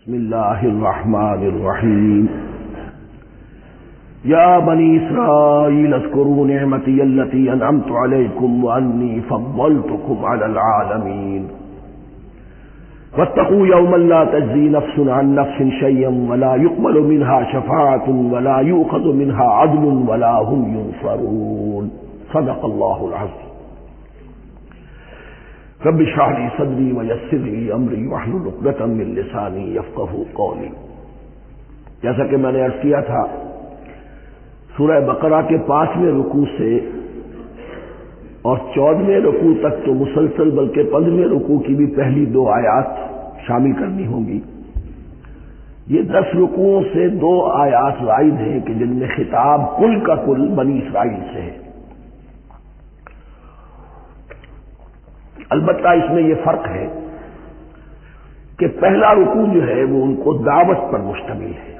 بسم اللہ الرحمن الرحیم یا بنی اسرائیل اذکروا نعمتی التی انعمت علیکم وانی فضلتکم علی العالمین واتقوا یوما لا تجزی نفس عن نفس شیئا ولا يقبل منها شفاعة ولا یؤخذ منها عدل ولا هم ينصرون صدق اللہ العظیم رب اشرح لي صدری ویسر لي امری واحلل عقدۃ من لسانی یفقهوا قولی۔ جیسا کہ میں نے عرض کیا تھا، سورہ بقرہ کے 5ویں رکوع سے اور 14ویں رکوع تک تو مسلسل، بلکہ 15ویں رکوع کی بھی پہلی 2 آیات شامل کرنی ہوں گی۔ یہ 10 رکوعوں سے 2 آیات زائد ہیں کہ جن میں خطاب کل کا کل بنی اسرائیل سے ہے۔ البتہ اس میں یہ فرق ہے کہ پہلا رکوع جو ہے وہ ان کو دعوت پر مشتمل ہے،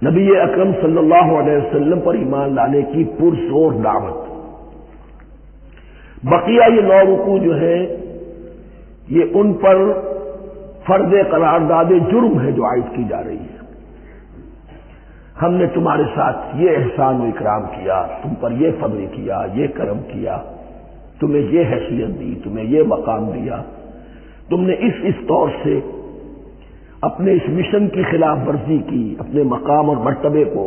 نبی اکرم صلی اللہ علیہ وسلم پر ایمان لانے کی پرزور دعوت۔ بقیہ یہ 9 رکوع جو ہے یہ ان پر فرض قرارداد جرم ہے جو عائد کی جا رہی ہے۔ ہم نے تمہارے ساتھ یہ احسان و اکرام کیا، تم پر یہ فضل کیا، یہ کرم کیا، تمہیں یہ حیثیت دی، تمہیں یہ مقام دیا، تم نے اس طور سے اپنے اس مشن کی خلاف ورزی کی، اپنے مقام اور مرتبے کو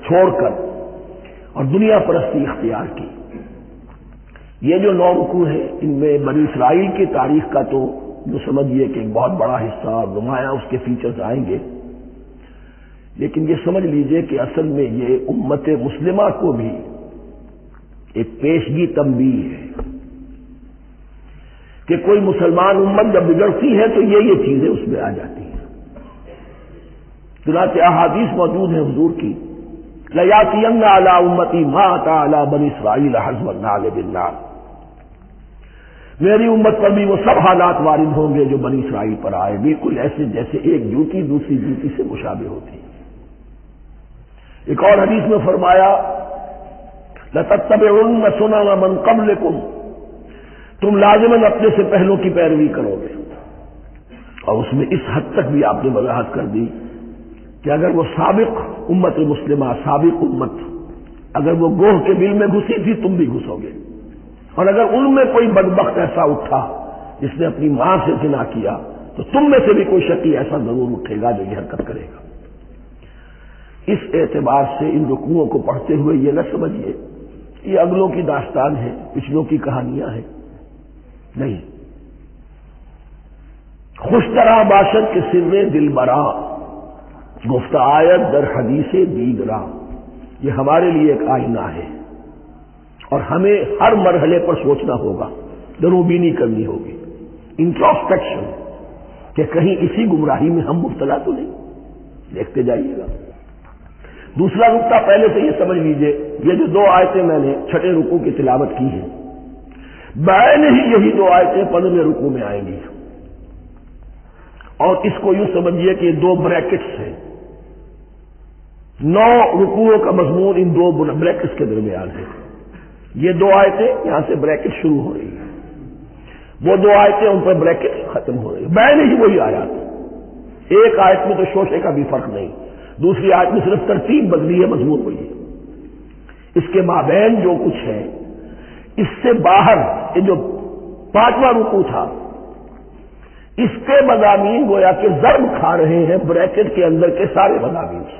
چھوڑ کر اور دنیا پرستی اختیار کی۔ یہ جو 9 رکوع ہیں ان میں بنی اسرائیل کی تاریخ کا تو جو سمجھیے کہ ایک بہت بڑا حصہ اور نمایاں اس کے فیچرز آئیں گے، لیکن یہ سمجھ لیجئے کہ اصل میں یہ امت مسلمہ کو بھی ایک پیشگی تنبیہ ہے کہ کوئی مسلمان امت جب بگڑتی ہے تو یہ چیزیں اس میں آ جاتی ہیں۔ چنانچہ احادیث موجود ہیں حضور کی، لَيَأْتِيَنَّ عَلَىٰ أُمَّتِي مَا أَتَىٰ عَلَىٰ بَنِي إِسْرَائِيلَ حَزْوَ النَّعْلِ بِالنَّعْلِ، میری امت پر بھی وہ سب حالات وارد ہوں گے جو بنی اسرائیل پر آئے، بالکل ایسے جیسے ایک جوتی دوسری جوتی سے مشابہ ہوتی ہے۔ ایک اور حدیث میں فرمایا لَتَتَّبِعُنَّ سُنَنَ مَن قَبْلِكُمْ، تم لازماً اپنے سے پہلوں کی پیروی کرو گے۔ اور اس میں اس حد تک بھی آپ نے وضاحت کر دی کہ اگر وہ سابق امت مسلمہ، سابق امت، اگر وہ گوہ کے بل میں گھسی تھی تم بھی گھسو گے، اور اگر ان میں کوئی بدبخت ایسا اٹھا جس نے اپنی ماں سے زنا کیا تو تم میں سے بھی کوئی شقی ایسا ضرور اٹھے گا جو یہ حرکت کرے گا۔ اس اعتبار سے ان رکوعوں کو پڑھتے ہوئے یہ نہ سمجھیے یہ اگلوں کی داستان ہے، پچھلوں کی کہانیاں ہیں، نہیں۔ خوش طرح باشد کے سر دل برا، گفت آیت در حدیث دیگراں، یہ ہمارے لیے ایک آئینہ ہے اور ہمیں ہر مرحلے پر سوچنا ہوگا، دروبینی کرنی ہوگی، انٹروسپیکشن، کہ کہیں اسی گمراہی میں ہم مبتلا تو نہیں۔ دیکھتے جائیے گا۔ دوسرا نقطہ پہلے سے یہ سمجھ لیجئے، یہ جو 2 آیتیں میں نے 6 رکوع کی تلاوت کی ہیں، بعین ہی یہی 2 آیتیں 15ویں رکوع میں آئیں گی، اور اس کو یوں سمجھیے کہ یہ 2 بریکٹس ہیں۔ 9 رکوعوں کا مضمون ان 2 بریکٹس کے درمیان ہے۔ یہ 2 آیتیں یہاں سے بریکٹ شروع ہو رہی ہیں، وہ 2 آیتیں ان پر بریکٹ ختم ہو رہی ہیں، بعین ہی وہی آیات۔ ایک آیت میں تو شوشے کا بھی فرق نہیں، دوسری آیت میں صرف ترتیب بدلی ہے، مضمون وہی ہے۔ اس کے مابین جو کچھ ہے، اس سے باہر یہ جو 5واں رکوع تھا اس کے مضامین گویا کہ ضرب کھا رہے ہیں بریکٹ کے اندر کے سارے مضامین سے۔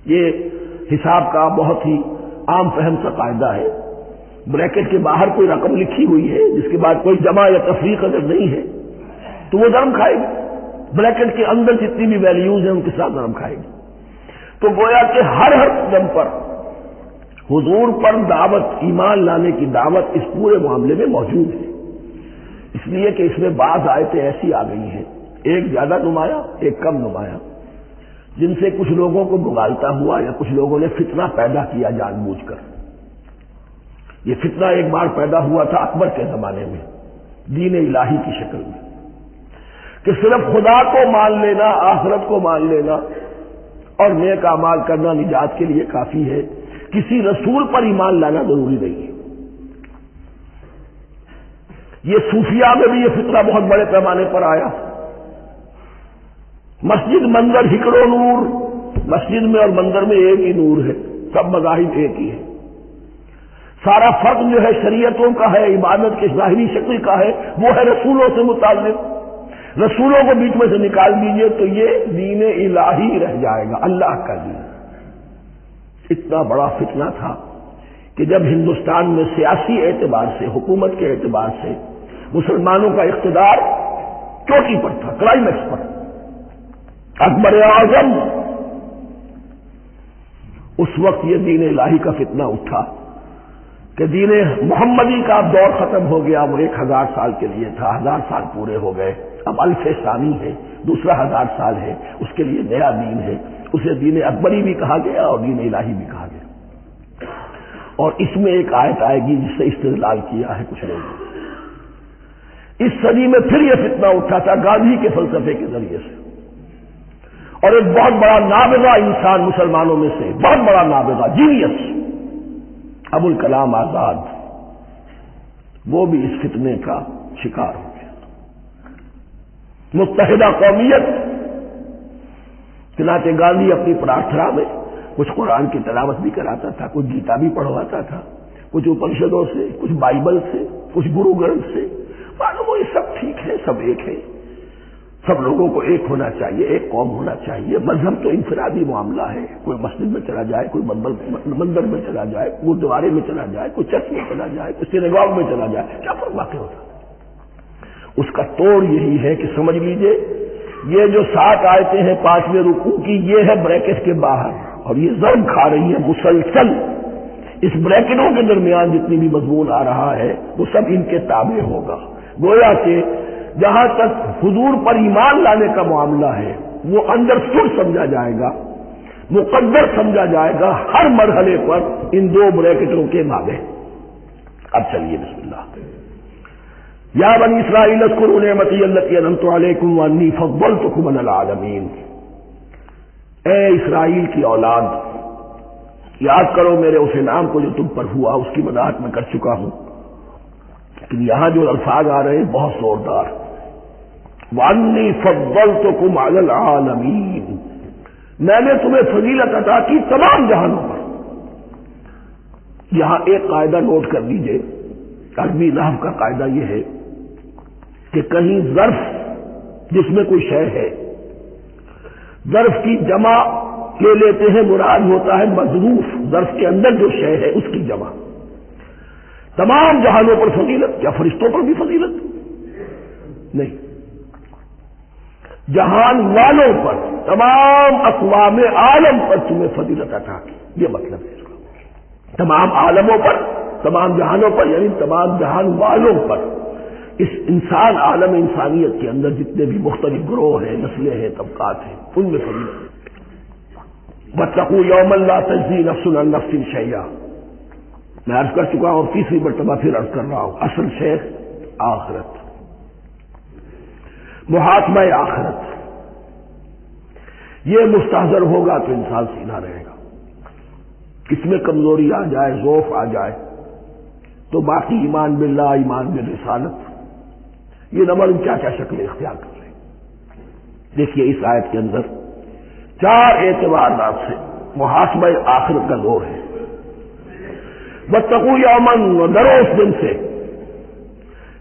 یہ حساب کا بہت ہی عام فہم سا قاعدہ ہے، بریکٹ کے باہر کوئی رقم لکھی ہوئی ہے جس کے بعد کوئی جمع یا تفریق اگر نہیں ہے تو وہ ضرب کھائے گی، بریکٹ کے اندر جتنی بھی ویلیوز ہیں ان کے ساتھ ضرب کھائے گی۔ تو گویا کہ ہر قدم پر حضور پر دعوت، ایمان لانے کی دعوت اس پورے معاملے میں موجود ہے، اس لیے کہ اس میں بعض آیتیں ایسی آ گئی ہیں، ایک زیادہ نمایاں ایک کم نمایاں، جن سے کچھ لوگوں کو مغالطہ ہوا یا کچھ لوگوں نے فتنہ پیدا کیا جان بوجھ کر۔ یہ فتنہ ایک بار پیدا ہوا تھا اکبر کے زمانے میں، دین الہی کی شکل میں، کہ صرف خدا کو مان لینا، آخرت کو مان لینا اور نیک اعمال کرنا نجات کے لیے کافی ہے، کسی رسول پر ایمان لانا ضروری نہیں ہے۔ یہ صوفیہ میں بھی یہ فتنہ بہت بڑے پیمانے پر آیا، مسجد منظر ہکڑو نور، مسجد میں اور منظر میں ایک ہی نور ہے، سب مذاہب ایک ہی ہے۔ سارا فرق جو ہے شریعتوں کا ہے، عبادت کے ظاہری شکل کا ہے، وہ ہے رسولوں سے متعلق۔ رسولوں کو بیچ میں سے نکال دیجئے تو یہ دین الہی رہ جائے گا، اللہ کا دین۔ اتنا بڑا فتنہ تھا کہ جب ہندوستان میں سیاسی اعتبار سے، حکومت کے اعتبار سے مسلمانوں کا اقتدار چوٹی پر تھا، کلائمیکس پر، اکبر اعظم، اس وقت یہ دین الہی کا فتنہ اٹھا کہ دین محمدی کا اب دور ختم ہو گیا۔ وہ 1000 سال کے لیے تھا، 1000 سال پورے ہو گئے، اب الف ثانی ہے، دوسرا 1000 سال ہے، اس کے لیے نیا دین ہے، اسے دین اکبری بھی کہا گیا اور دین الہی بھی کہا گیا۔ اور اس میں ایک آیت آئے گی جس سے استدلال کیا ہے کچھ لوگوں نے۔ اس صدی میں پھر یہ فتنہ اٹھا تھا گاندھی کے فلسفے کے ذریعے سے، اور ایک بہت بڑا نابغہ انسان مسلمانوں میں سے، بہت بڑا نابغہ، جینیس، ابوالکلام آزاد، وہ بھی اس فتنے کا شکار ہو گیا۔ متحدہ قومیت، چنانچہ گاندھی اپنی پرارتھنا میں کچھ قرآن کی تلاوت بھی کراتا تھا، کچھ گیتا بھی پڑھواتا تھا، کچھ اپنشدوں سے، کچھ بائبل سے، کچھ گرو گرنتھ سے، معلوم ہو یہ سب ٹھیک ہے، سب ایک ہے، سب لوگوں کو ایک ہونا چاہیے، ایک قوم ہونا چاہیے۔ مذہب تو انفرادی معاملہ ہے، کوئی مسجد میں چلا جائے، کوئی مندر میں چلا جائے، گردوارے میں چلا جائے، کوئی چرچ میں چلا جائے، کوئی سینیگاگ میں چلا جائے، کیا فرق واقع ہوتا ہے؟ اس کا توڑ یہی ہے کہ سمجھ لیجئے یہ جو 7 آیتیں ہیں 5ویں رکوع کی، یہ ہے بریکٹ کے باہر، اور یہ ضرب کھا رہی ہے مسلسل۔ اس بریکٹوں کے درمیان جتنی بھی مضمون آ رہا ہے وہ سب ان کے تابع ہوگا۔ گویا کہ جہاں تک حضور پر ایمان لانے کا معاملہ ہے وہ انڈرسٹوڈ سمجھا جائے گا، مقدر سمجھا جائے گا ہر مرحلے پر ان 2 بریکٹوں کے مابین۔ اب چلیے بسم اللہ۔ یا بنی اسرائیل اذکروا نعمتی التی انعمت علیکم وانی فضلتکم علی العالمین۔ اے اسرائیل کی اولاد، یاد کرو میرے اس انعام کو جو تم پر ہوا، اس کی وضاحت میں کر چکا ہوں، لیکن یہاں جو الفاظ آ رہے ہیں بہت زوردار۔ وَأَنِّي فَضَّلْتُكُمْ عَلَى الْعَالَمِينَ، میں نے تمہیں فضیلت عطا کی تمام جہانوں پر۔ یہاں ایک قاعدہ نوٹ کر لیجئے، عربی نحو کا قاعدہ یہ ہے کہ کہیں ظرف جس میں کوئی شے ہے، ظرف کی جمع لے لیتے ہیں، مراد ہوتا ہے مظروف، ظرف کے اندر جو شے ہے اس کی جمع۔ تمام جہانوں پر فضیلت، کیا فرشتوں پر بھی فضیلت؟ نہیں، جہان والوں پر، تمام اقوام عالم پر تمہیں فضیلت عطا کی، یہ مطلب ہے اس کا۔ تمام عالموں پر، تمام جہانوں پر، یعنی تمام جہان والوں پر، اس انسان عالم انسانیت کے اندر جتنے بھی مختلف گروہ ہیں، نسلیں ہیں، طبقات ہیں، ان میں فضیلت۔ واتقوا یوما لا تجزی نفس عن نفس شیئا، میں عرض کر چکا ہوں، 30ویں مرتبہ پھر عرض کر رہا ہوں، اصل شیخ آخرت، محاکمہ آخرت، یہ مستحضر ہوگا تو انسان سیدھا رہے گا۔ اس میں کمزوری آ جائے، ضعف آ جائے تو باقی ایمان باللہ، ایمان بالرسالت، یہ نہ معلوم کیا کیا شکلیں اختیار کر لیں۔ دیکھیے اس آیت کے اندر 4 اعتبارات سے محاسبہ آخرت کا زور ہے۔ واتقوا یوما، ڈرو اس دن سے،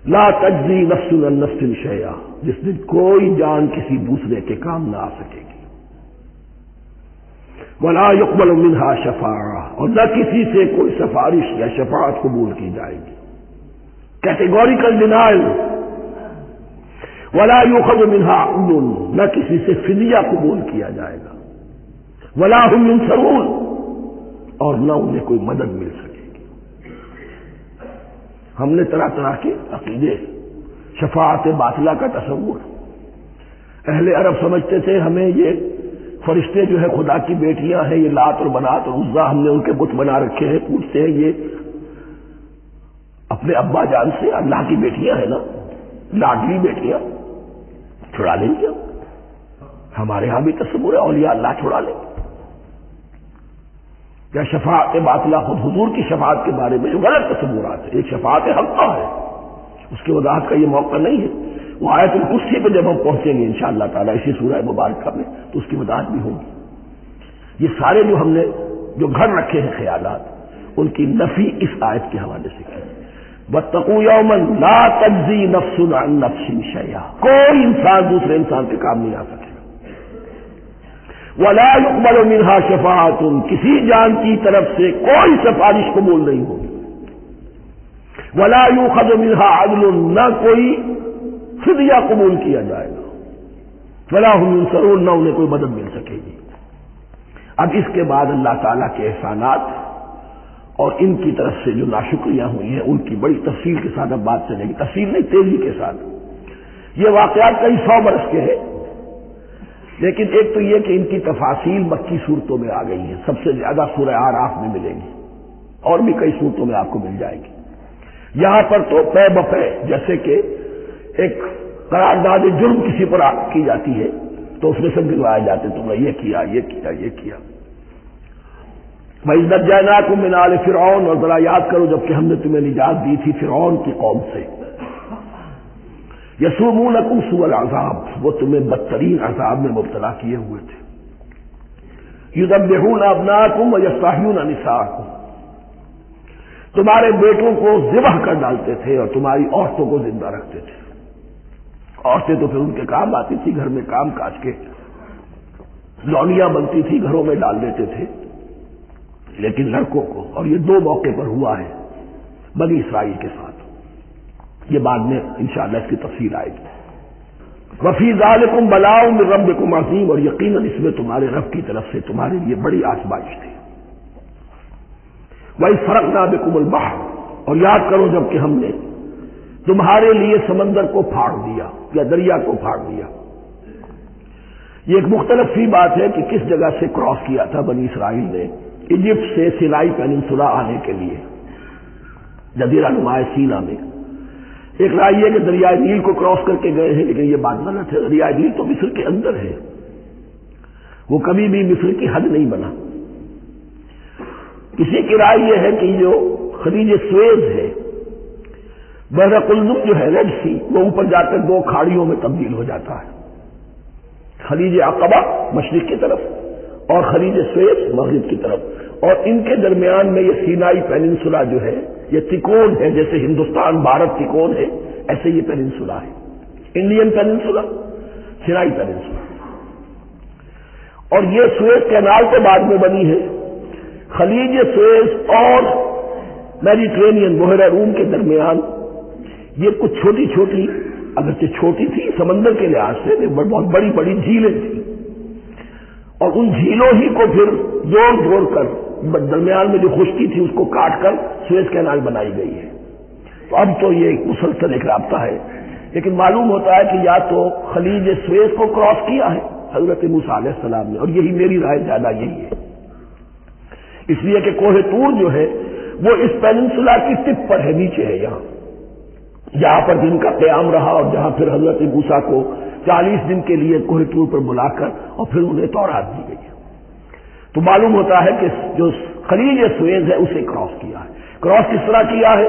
لا تجزی نفس عن نفس شیئا، جس دن کوئی جان کسی دوسرے کے کام نہ آ سکے گی۔ ولا يقبل منها شفاعہ، اور نہ کسی سے کوئی سفارش یا شفاعت قبول کی جائے گی، کیٹیگوریکل ڈینائل۔ ولا يؤخذ منها عدل، نہ کسی سے فدیہ قبول کیا جائے گا۔ ولا هم ينصرون، اور نہ انہیں کوئی مدد مل سکے گی۔ ہم نے طرح طرح کے عقیدے، شفاعت باطلہ کا تصور، اہل عرب سمجھتے تھے ہمیں یہ فرشتے جو ہے خدا کی بیٹیاں ہیں، یہ لات اور منات اور عزا ہم نے ان کے بت بنا رکھے ہیں، پوچھتے ہیں یہ اپنے ابا جان سے اللہ کی بیٹیاں ہیں نا، لاڈلی بیٹیاں، چھڑا لیں گے؟ ہمارے ہاں بھی تصور ہے اولیاء اللہ چھڑا لیں گے۔ کیا شفاعت باطلہ خود حضور کی شفاعت کے بارے میں جو غلط تصورات ہے، ایک شفاعت حقہ ہے، اس کی وضاحت کا یہ موقع نہیں ہے۔ وہ آیت الکرسی پہ جب ہم پہنچیں گے انشاءاللہ تعالیٰ اسی سورہ مبارکہ میں تو اس کی وضاحت بھی ہوگی۔ یہ سارے جو ہم نے جو گھر رکھے ہیں خیالات، ان کی نفی اس آیت کے حوالے سے کی۔ واتقوا یوما لا تجزی نفس عن نفس شیئا، کوئی انسان دوسرے انسان کے کام نہیں آ سکے گا۔ ولا يقبل منها شفاعۃ، کسی جان کی طرف سے کوئی سفارش قبول نہیں ہوگی۔ ولا يؤخذ منها عدل، نہ کوئی فدیہ قبول کیا جائے گا۔ ولا هم ينصرون، نہ انہیں کوئی مدد مل سکے گی۔ اب اس کے بعد اللہ تعالیٰ کے احسانات اور ان کی طرف سے جو ناشکریاں ہوئی ہیں ان کی بڑی تفصیل کے ساتھ اب بات چلے گی، تفصیل نہیں تیزی کے ساتھ۔ یہ واقعات کئی 100 برس کے ہیں، لیکن ایک تو یہ کہ ان کی تفاصیل مکی صورتوں میں آ گئی ہیں، سب سے زیادہ سورہ اعراف میں ملیں گی، اور بھی کئی صورتوں میں آپ کو مل جائے گی۔ یہاں پر تو پے بپے جیسے کہ ایک قرارداد جرم کسی پر کی جاتی ہے تو اس میں سب گنوائے جاتے، تم نے یہ کیا یہ کیا یہ کیا۔ وَإِذْ نَجَّيْنَاكُم مِّنْ آلِ فِرْعَوْنَ، اور ذرا یاد کرو جب کہ ہم نے تمہیں نجات دی تھی فرعون کی قوم سے۔ یسومونکم سوء العذاب، وہ تمہیں بدترین عذاب میں مبتلا کیے ہوئے تھے۔ یذبحون ابناءکم ویستحیون نساءکم، تمہارے بیٹوں کو ذبح کر ڈالتے تھے اور تمہاری عورتوں کو زندہ رکھتے تھے۔ عورتیں تو پھر ان کے کام آتی تھی، گھر میں کام کاج کے لونیاں بنتی تھی، گھروں میں ڈال دیتے تھے، لیکن لڑکوں کو، اور یہ 2 موقع پر ہوا ہے بنی اسرائیل کے ساتھ، یہ بعد میں انشاءاللہ اس کی تفصیل آئے گی۔ وفی ذالکم بلاء من ربکم عظیم، اور یقیناً اس میں تمہارے رب کی طرف سے تمہارے لیے بڑی آزمائش تھی۔ وَإِذْ فَرَقْنَا بِكُمُ الْبَحْرَ، اور یاد کرو جب کہ ہم نے تمہارے لیے سمندر کو پھاڑ دیا یا دریا کو پھاڑ دیا۔ یہ ایک مختلف سی بات ہے کہ کس جگہ سے کراس کیا تھا بنی اسرائیل نے ایجپٹ سے سینائی پیننسولا آنے کے لیے، جزیرہ نما سینا میں۔ ایک رائے یہ کہ دریائے نیل کو کراس کر کے گئے ہیں، لیکن یہ بات غلط ہے، دریائے نیل تو مصر کے اندر ہے، وہ کبھی بھی مصر کی حد نہیں بنا۔ کسی کی رائے یہ ہے کہ جو خلیج سویز ہے، بحر قلزم جو ہے ریڈ سی، وہ اوپر جا کر 2 کھاڑیوں میں تبدیل ہو جاتا ہے، خلیج عقبہ مشرق کی طرف اور خلیج سویز مغرب کی طرف، اور ان کے درمیان میں یہ سینائی پیننسولا جو ہے یہ تکون ہے، جیسے ہندوستان بھارت تکون ہے ایسے یہ پیننسولا ہے، انڈین پیننسولا، سینائی پیننسولا۔ اور یہ سویز کینال کے بعد میں بنی ہے۔ خلیج سویز اور میڈیٹرینین بحیرہ روم کے درمیان یہ کچھ چھوٹی چھوٹی، اگرچہ چھوٹی تھی سمندر کے لحاظ سے، بہت بڑی بڑی جھیلیں تھیں، اور ان جھیلوں ہی کو پھر جوڑ کر درمیان میں جو خشکی تھی اس کو کاٹ کر سویز کینال بنائی گئی ہے۔ تو اب تو یہ ایک مسلسل ایک رابطہ ہے، لیکن معلوم ہوتا ہے کہ یا تو خلیج سویز کو کراس کیا ہے حضرت موسیٰ علیہ السلام نے، اور یہی میری رائے زیادہ یہی ہے، اس لیے کہ کوہ طور جو ہے وہ اس پیننسولا کی ٹپ پر ہے، نیچے ہے، یہاں جہاں پر دن کا قیام رہا، اور جہاں پھر حضرت موسیٰ کو 40 دن کے لیے کوہ طور پر بلا کر اور پھر انہیں تورات دی گئی۔ تو معلوم ہوتا ہے کہ جو خلیج سویز ہے اسے کراس کیا ہے۔ کراس کس طرح کیا ہے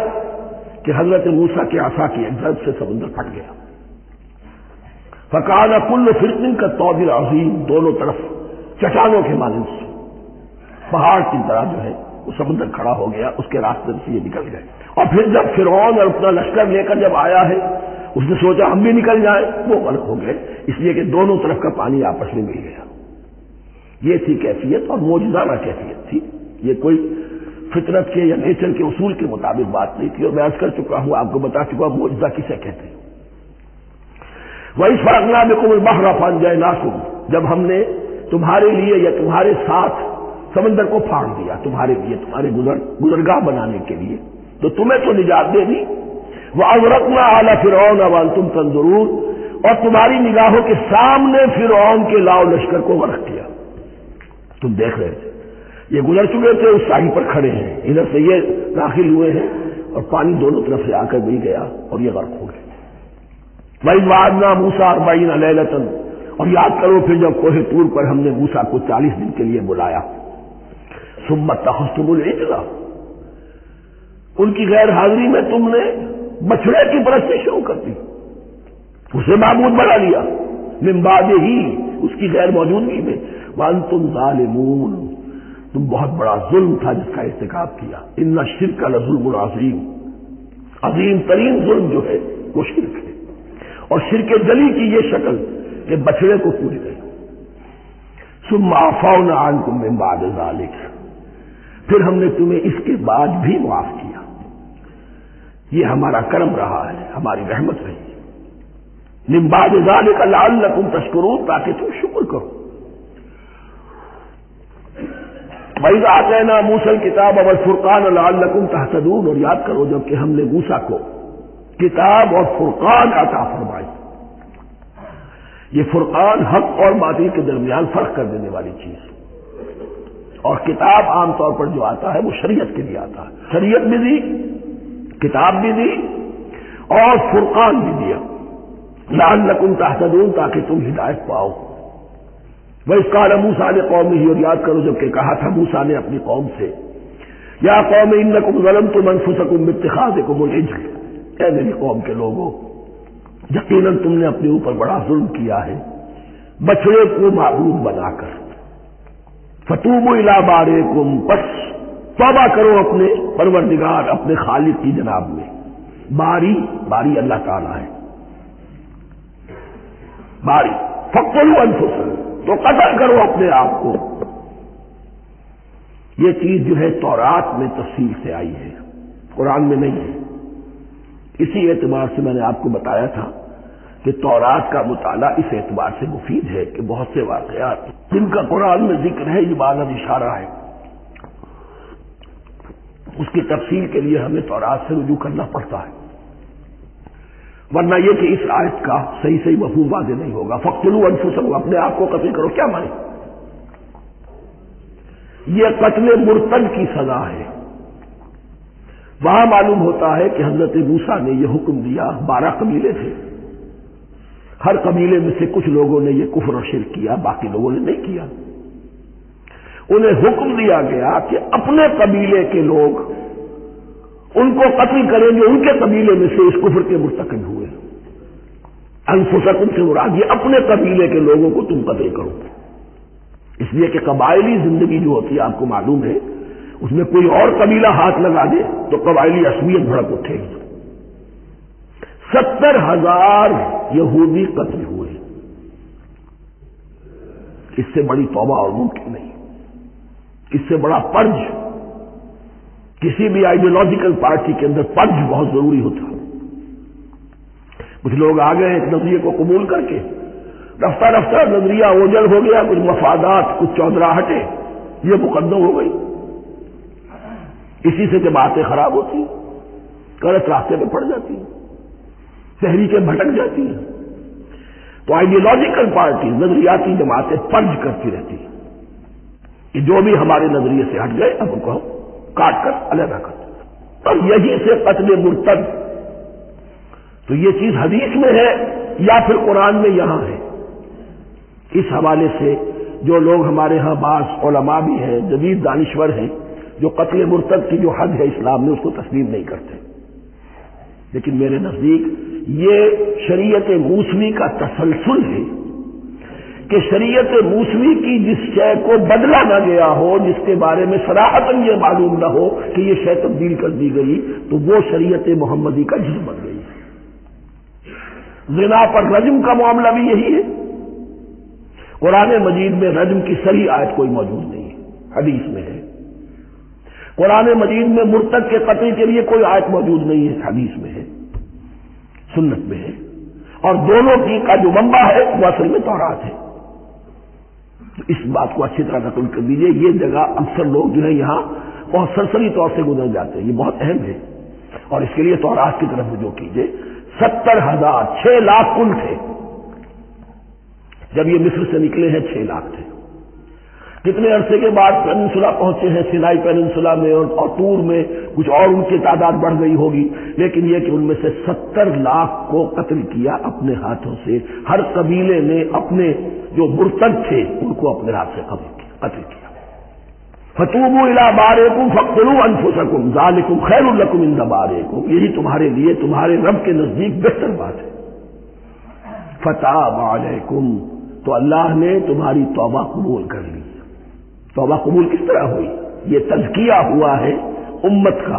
کہ حضرت موسیٰ کے عصا کی ایک ضرب سے سمندر پھٹ گیا۔ فَكَانَ كُلُّ فِرْقٍ كَالطَّوْدِ الْعَظِيمِ، دونوں طرف چٹانوں کے مانند سے پہاڑ کی طرح جو ہے وہ سمندر کھڑا ہو گیا، اس کے راستے سے یہ نکل گئے۔ اور پھر جب فرعون اور اپنا لشکر لے کر جب آیا ہے، اس نے سوچا ہم بھی نکل جائیں، وہ غلط ہو گئے، اس لیے کہ دونوں طرف کا پانی آپس میں مل گیا۔ یہ تھی کیفیت، اور معجزانہ کیفیت تھی، یہ کوئی فطرت کے یا نیچر کے اصول کے مطابق بات نہیں تھی، اور میں عرض کر چکا ہوں، آپ کو بتا چکا ہوں معجزہ کسے کہتے ہیں۔ وَإِذْ فَرَقْنَا بِكُمُ الْبَحْرَ فَأَنْجَيْنَاكُمْ، جب ہم نے تمہارے لیے یا تمہارے ساتھ سمندر کو پھاڑ دیا، تمہارے لیے، تمہارے گزرگاہ بنانے کے لیے، تو تمہیں تو نجات دے دی۔ وَأَغْرَقْنَا آلَ فِرْعَوْنَ وَأَنْتُمْ تَنظُرُونَ، اور تمہاری نگاہوں کے سامنے فرعون کے لاؤ لشکر کو غرق کیا، تم دیکھ رہے تھے، یہ گزر چکے تھے، اس ساحل پر کھڑے ہیں، ادھر سے یہ داخل ہوئے ہیں، اور پانی دونوں طرف سے آ کر مل گیا اور یہ غرق ہو گئے۔ وَإِذْ وَعَدْنَا مُوسَىٰ 40 لَيْلَةً، اور یاد کرو پھر جب کوہ طور پر ہم نے موسیٰ کو 40 دن کے لیے بلایا۔ ثُمَّ اتَّخَذْتُمُ الْعِجْلَ، ان کی غیر حاضری میں تم نے بچڑے کی پرستی شروع کر دی۔ اسے معبود بنا لیا من بعد ہی، اس کی غیر موجودگی میں، وانتم ظالمون، تم بہت بڑا ظلم تھا جس کا ارتکاب کیا، ان الشرک لظلم عظیم، عظیم ترین ظلم جو ہے وہ شرک ہے، اور شرک جلی کی یہ شکل کہ بچڑے کو پوج گئی۔ ثم عفونا عنکم من بعد ذلک، پھر ہم نے تمہیں اس کے بعد بھی معاف کیا، یہ ہمارا کرم رہا ہے، ہماری رحمت رہی ہے، من بعد ذلک لعلکم تشکرون، تاکہ تم شکر کرو۔ وَإِذْ آتَيْنَا مُوسَى الْكِتَابَ وَالْفُرْقَانَ لَعَلَّكُمْ تَهْتَدُونَ، اور یاد کرو جب کہ ہم نے موسیٰ کو کتاب اور فرقان عطا فرمائی۔ یہ فرقان حق اور باطل کے درمیان فرق کر دینے والی چیز، اور کتاب عام طور پر جو آتا ہے وہ شریعت کے لیے آتا ہے، شریعت بھی دی، کتاب بھی دی، اور فرقان بھی دیا، لعلکم تہتدون، تاکہ تم ہدایت پاؤ۔ وَإِذْ قَالَ مُوسَىٰ لِقَوْمِهِ، اور یاد کرو جب کہ کہا تھا موسیٰ نے اپنی قوم سے، یا قوم انکم ظلمتم انفسکم باتخاذکم العجل، اے میری قوم کے لوگوں، یقیناً تم نے اپنے اوپر بڑا ظلم کیا ہے بچڑے کو معبود بنا کر۔ فتوبوا الی بارئکم، پس توبہ کرو اپنے پروردگار، اپنے خالق کی جناب میں۔ باری اللہ تعالیٰ ہے، باری، فاقتلوا انفسکم، تو قتل کرو اپنے آپ کو۔ یہ چیز جو ہے تورات میں تفصیل سے آئی ہے، قرآن میں نہیں ہے۔ اسی اعتبار سے میں نے آپ کو بتایا تھا کہ تورات کا مطالعہ اس اعتبار سے مفید ہے کہ بہت سے واقعات جن کا قرآن میں ذکر ہے، یہ بعض اشارہ ہے، اس کی تفصیل کے لیے ہمیں تورات سے رجوع کرنا پڑتا ہے، ورنہ یہ کہ اس آیت کا صحیح مفہوم واضح نہیں ہوگا۔ فاقتلوا انفسکم، اپنے آپ کو قتل کرو، کیا مانے؟ یہ قتل مرتد کی سزا ہے۔ وہاں معلوم ہوتا ہے کہ حضرت موسیٰ نے یہ حکم دیا، 12 قبیلے تھے، ہر قبیلے میں سے کچھ لوگوں نے یہ کفر و شرک کیا، باقی لوگوں نے نہیں کیا۔ انہیں حکم دیا گیا کہ اپنے قبیلے کے لوگ ان کو قتل کریں جو ان کے قبیلے میں سے اس کفر کے مرتکب ہوئے۔ انفسکم سے مراد یہ اپنے قبیلے کے لوگوں کو تم قتل کرو، اس لیے کہ قبائلی زندگی جو ہوتی ہے آپ کو معلوم ہے، اس میں کوئی اور قبیلہ ہاتھ لگا دے تو قبائلی عصبیت بھڑک اٹھے گی۔ 70,000 یہودی قتل ہوئے، اس سے بڑی توبہ اور ممکن نہیں، اس سے بڑا پرج، کسی بھی آئیڈیولوجیکل پارٹی کے اندر پرج بہت ضروری ہوتا۔ کچھ لوگ آ گئے ایک نظریے کو قبول کر کے، رفتہ رفتہ نظریہ اوجل ہو گیا، کچھ مفادات، کچھ چودراہٹیں، یہ مقدم ہو گئی، اسی سے جماعتیں خراب ہوتی ہیں، غلط راستے پہ پڑ جاتی ہیں، تحریکیں بھٹک جاتی ہیں۔ تو آئیڈیولوجیکل پارٹی، نظریاتی جماعتیں پرج کرتی رہتی ہیں کہ جو بھی ہمارے نظریے سے ہٹ گئے اب ان کو ہم کاٹ کر علیحدہ کر دیں، اور یہی سے قتل مرتد۔ تو یہ چیز حدیث میں ہے یا پھر قرآن میں یہاں ہے۔ اس حوالے سے جو لوگ ہمارے ہاں بعض علماء بھی ہیں، جدید دانشور ہیں، جو قتل مرتد کی جو حد ہے اسلام میں اس کو تسلیم نہیں کرتے، لیکن میرے نزدیک یہ شریعت موسوی کا تسلسل ہے کہ شریعت موسوی کی جس شے کو بدلا نہ گیا ہو، جس کے بارے میں صراحتاً یہ معلوم نہ ہو کہ یہ شے تبدیل کر دی گئی، تو وہ شریعت محمدی کا جزو بن گئی۔ زنا پر رجم کا معاملہ بھی یہی ہے۔ قرآن مجید میں رجم کی صحیح آیت کوئی موجود نہیں ہے، حدیث میں ہے۔ قرآن مجید میں مرتد کے قتل کے لیے کوئی آیت موجود نہیں ہے، حدیث میں ہے، سنت میں ہے، اور دونوں کی کا جو منبع ہے وہ اصل میں تورات ہے۔ اس بات کو اچھی طرح نقل کر دیجئے، یہ جگہ اکثر لوگ جو ہے یہاں بہت سرسری طور سے گزر جاتے ہیں، یہ بہت اہم ہے، اور اس کے لیے تورات کی طرف رجوع کیجئے۔ 70,000، 6 لاکھ کل تھے جب یہ مصر سے نکلے ہیں، 6 لاکھ تھے۔ کتنے عرصے کے بعد پیننسولا پہنچے ہیں، سینائی پیننسولا میں اور طور میں، کچھ اور ان کی تعداد بڑھ گئی ہوگی، لیکن یہ کہ ان میں سے 70 لاکھ کو قتل کیا اپنے ہاتھوں سے۔ ہر قبیلے نے اپنے جو مرتد تھے ان کو اپنے ہاتھ سے قتل کیا۔ فتوبوا الی بارئکم فاقتلوا انفسکم ذالکم خیر لکم عند بارئکم، یہی تمہارے لیے تمہارے رب کے نزدیک بہتر بات ہے۔ فتاب علیکم، تو اللہ نے تمہاری توبہ قبول کر لی۔ توبہ قبول کس طرح ہوئی؟ یہ تزکیہ ہوا ہے امت کا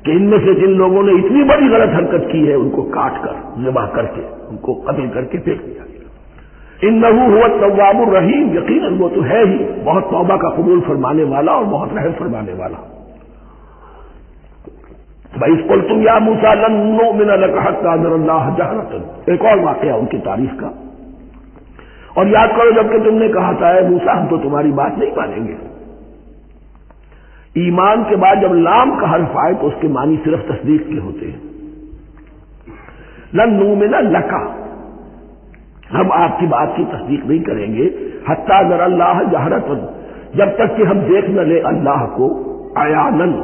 کہ ان میں سے جن لوگوں نے اتنی بڑی غلط حرکت کی ہے ان کو کاٹ کر، ذبح کر کے، ان کو قتل کر کے پھینک دیا گیا۔ انہ هو التواب الرحیم، یقیناً وہ تو ہے ہی بہت توبہ کا قبول فرمانے والا اور بہت رحم فرمانے والا۔ بھائی اس قلتم یا موسیٰ لن نؤمن لک حتی نری اللہ جہرۃ، ایک اور واقعہ ان کی تعریف کا۔ اور یاد کرو جب کہ تم نے کہا تھا اے موسیٰ ہم تو تمہاری بات نہیں مانیں گے۔ ایمان کے بعد جب لام کا حرف آئے تو اس کے معنی صرف تصدیق کے ہوتے ہیں۔ لن نؤمن لک، ہم آپ کی بات کی تصدیق نہیں کریں گے حتی نری اللہ جہرۃ، جب تک کہ ہم دیکھ نہ لیں اللہ کو عیاناً۔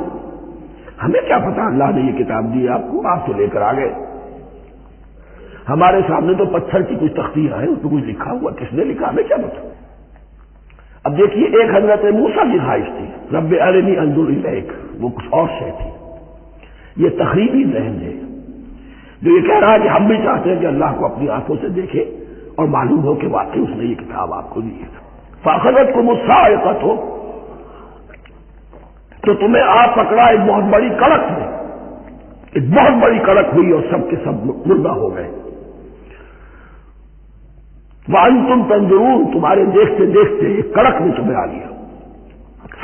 ہمیں کیا پتا اللہ نے یہ کتاب دی آپ کو، آپ تو لے کر آ گئے، ہمارے سامنے تو پتھر کی کچھ تختیاں ہیں، اس میں کچھ لکھا ہوا، کس نے لکھا ہمیں کیا پتا۔ اب دیکھیے ایک حضرت موسیٰ کی خواہش تھی رب ارنی انظر الیک، وہ کچھ اور شے تھی۔ یہ تخریبی ذہن ہے جو یہ کہہ رہا ہے کہ ہم بھی چاہتے ہیں کہ اللہ کو اپنی آنکھوں سے دیکھے اور معلوم ہو کہ واقعی اس نے یہ کتاب آپ کو دی ہے۔ فاخذتکم الصاعقۃ، تو تمہیں آپ پکڑا ایک بہت بڑی کڑک نے، ایک بہت بڑی کڑک ہوئی اور سب کے سب مردہ ہو گئے۔ وانتم تنظرون، تمہارے دیکھتے دیکھتے ایک کڑک نے تمہیں آ لیا۔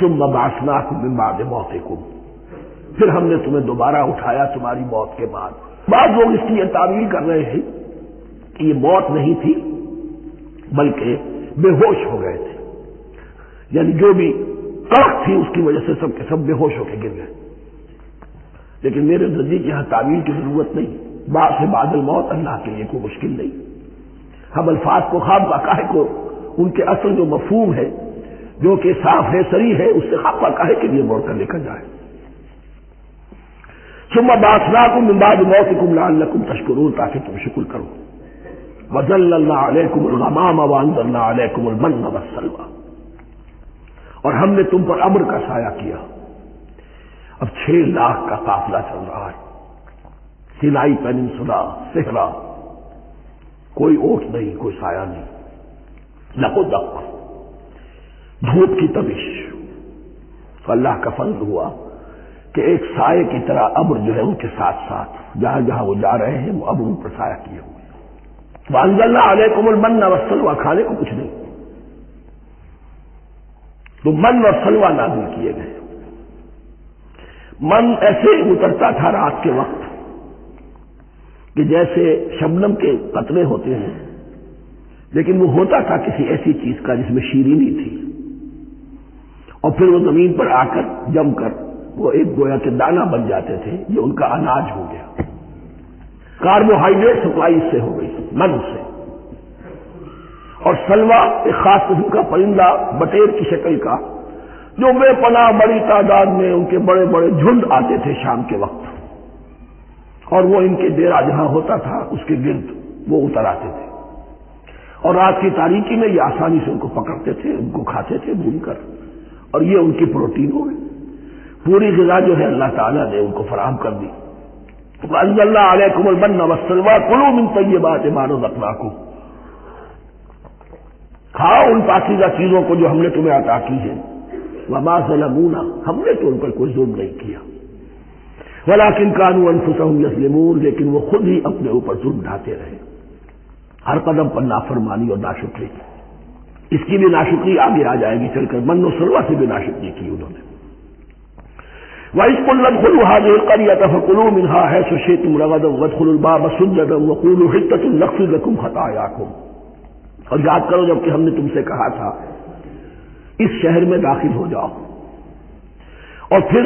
ثم بعثناکم من بعد موتکم، پھر ہم نے تمہیں دوبارہ اٹھایا تمہاری موت کے بعد۔ بعض لوگ اس کی یہ تعویل کر رہے ہیں کہ یہ موت نہیں تھی بلکہ بے ہوش ہو گئے تھے، یعنی جو بھی کڑک تھی اس کی وجہ سے سب کے سب بے ہوش ہو کے گر گئے۔ لیکن میرے نزدیک یہاں تعویل کی ضرورت نہیں، بعد سے بعد الموت اللہ کے لیے کوئی مشکل نہیں۔ ہم الفاظ کو خواب کا کو ان کے اصل جو مفہوم ہے جو کہ صاف ہے صریح ہے اس سے خواب کا کے لیے موڑ کر لکھا جائے۔ ثم بعثناکم من بعد موتکم لعلکم تشکرون، تاکہ تم شکر کرو۔ وظللنا علیکم الغمام وانزلنا علیکم المن والسلوى، اور ہم نے تم پر ابر کا سایہ کیا۔ اب 6 لاکھ کا قافلہ چل رہا ہے، سینائی پیننسولا، صحرا، کوئی اوٹ نہیں، کوئی سایہ نہیں، نقو دق، دھوپ کی تبش۔ تو اللہ کا فضل ہوا کہ ایک سائے کی طرح ابر جو ہے ان کے ساتھ ساتھ جہاں جہاں وہ جا رہے ہیں وہ ابر ان پر سایہ کیے ہوئے۔ وانزلنا علیکم المن والسلوى، کھانے کو کچھ نہیں، تو من اور سلوى نازل کیے گئے۔ من ایسے اترتا تھا رات کے وقت کہ جیسے شبنم کے قطرے ہوتے ہیں، لیکن وہ ہوتا تھا کسی ایسی چیز کا جس میں شیرینی تھی، اور پھر وہ زمین پر آ کر جم کر وہ ایک گویا کے دانہ بن جاتے تھے، یہ ان کا اناج ہو گیا۔ کاربوہائیڈریٹ سپلائی اس سے ہو گئی، من سے۔ اور سلوہ ایک خاص قسم کا پرندہ بٹیر کی شکل کا جو بے پناہ بڑی تعداد میں ان کے بڑے بڑے جھنڈ آتے تھے شام کے وقت، اور وہ ان کے ڈیرا جہاں ہوتا تھا اس کے گرد وہ اتر آتے تھے، اور رات کی تاریکی میں یہ آسانی سے ان کو پکڑتے تھے، ان کو کھاتے تھے بھون کر، اور یہ ان کی پروٹین ہو گئی۔ پوری غذا جو ہے اللہ تعالیٰ نے ان کو فراہم کر دی۔ وَأَنزَلْنَا عَلَيْكُمُ الْمَنَّ وَالسَّلْوَىٰ كُلُوا مِن طَيِّبَاتِ مَا رَزَقْنَاكُمْ، کھاؤ ان پاکیزہ چیزوں کو جو ہم نے تمہیں عطا کی ہے۔ وَمَا ظَلَمُونَا، ہم نے تو ان پر کوئی ظلم نہیں کیا، وَلَٰكِن كَانُوا أَنفُسَهُمْ يَظْلِمُونَ، لیکن وہ خود ہی اپنے اوپر ظلم ڈھاتے رہے، ہر قدم پر نافرمانی اور ناشکری۔ اس کی بھی ناشکری آگے آ جائے گی چل کر، من و سلوہ سے بھی ناشکری کی انہوں نے۔ وَإِذْ قُلْنَا ادْخُلُوا هَٰذِهِ الْقَرْيَةَ فَكُلُوا مِنْهَا حَيْثُ شِئْتُمْ رَغَدًا وَادْخُلُوا الْبَابَ سُجَّدًا وَقُولُوا حِطَّةٌ نَغْفِرْ لَكُمْ خَطَايَاكُمْ، اور یاد کرو جب کہ ہم نے تم سے کہا تھا اس شہر میں داخل ہو جاؤ اور پھر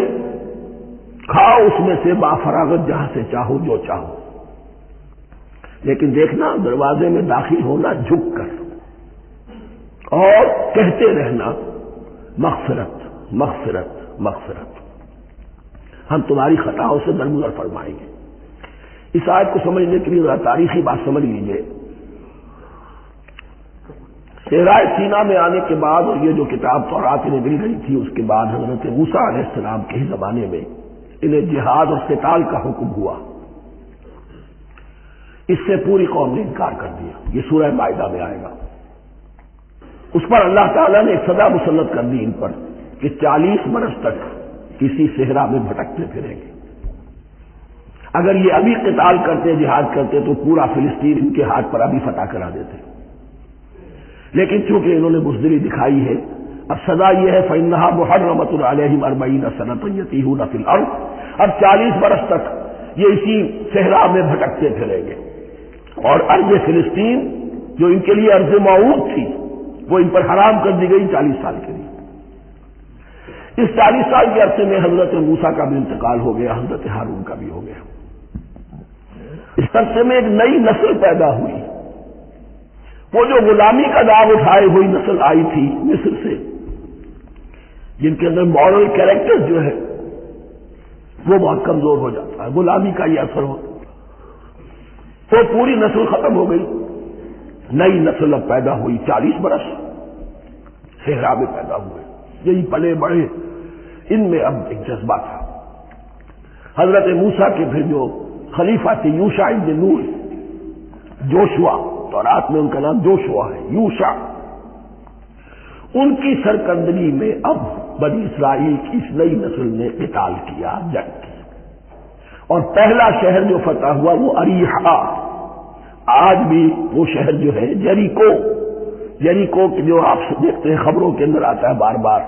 کھاؤ اس میں سے بافراغت جہاں سے چاہو جو چاہو، لیکن دیکھنا دروازے میں داخل ہونا جھک کر اور کہتے رہنا مغفرت مغفرت مغفرت، ہم تمہاری خطاؤں سے درگزر فرمائیں گے۔ اس آیت کو سمجھنے کے لیے ذرا تاریخی بات سمجھ لیجیے۔ صحرائے سینا میں آنے کے بعد اور یہ جو کتاب تورات انہیں مل گئی تھی اس کے بعد حضرت موسیٰ علیہ السلام کے ہی زمانے میں انہیں جہاد اور قتال کا حکم ہوا۔ اس سے پوری قوم نے انکار کر دیا. یہ سورہ مائدہ میں آئے گا. اس پر اللہ تعالیٰ نے ایک سزا مسلط کر دی ان پر کہ 40 برس تک کسی صحرا میں بھٹکتے پھریں گے. اگر یہ ابھی قتال کرتے، جہاد کرتے تو پورا فلسطین ان کے ہاتھ پر ابھی فتح کرا دیتے. لیکن چونکہ انہوں نے بزدلی دکھائی ہے، اب سزا یہ ہے فَإِنَّهَا مُحَرَّمَةٌ عَلَيْهِمْ 40 سَنَةً يَتِيهُونَ فِي الْأَرْضِ. اب 40 برس تک یہ اسی صحرا میں بھٹکتے پھریں گے. اور ارض فلسطین جو ان کے لیے ارض موعود تھی وہ ان پر حرام کر دی گئی 40 سال کے لیے. اس 40 سال کے عرصے میں حضرت موسیٰ کا بھی انتقال ہو گیا، حضرت ہارون کا بھی ہو گیا. اس عرصے میں ایک نئی نسل پیدا ہوئی. وہ جو غلامی کا داغ اٹھائے ہوئی نسل آئی تھی مصر سے، جن کے اندر مورل کیریکٹر جو ہے وہ بہت کمزور ہو جاتا ہے، غلامی کا یہ اثر ہوتا ہے، تو پوری نسل ختم ہو گئی. نئی نسل اب پیدا ہوئی. 40 برس صحرا میں پیدا ہوئے، یہی پلے بڑھے. ان میں اب ایک جذبہ تھا. حضرت موسیٰ کے پھر جو خلیفہ تھے یوشع ابن نون، جوشوا، تورات میں ان کا نام جوشوا ہے، یوشع، ان کی سرکردگی میں اب بنی اسرائیل کی اس نئی نسل نے قتال کیا، جنگ کی. اور پہلا شہر جو فتح ہوا وہ اریحا. آج بھی وہ شہر جو ہے جیریکو جو آپ دیکھتے ہیں خبروں کے اندر آتا ہے بار بار،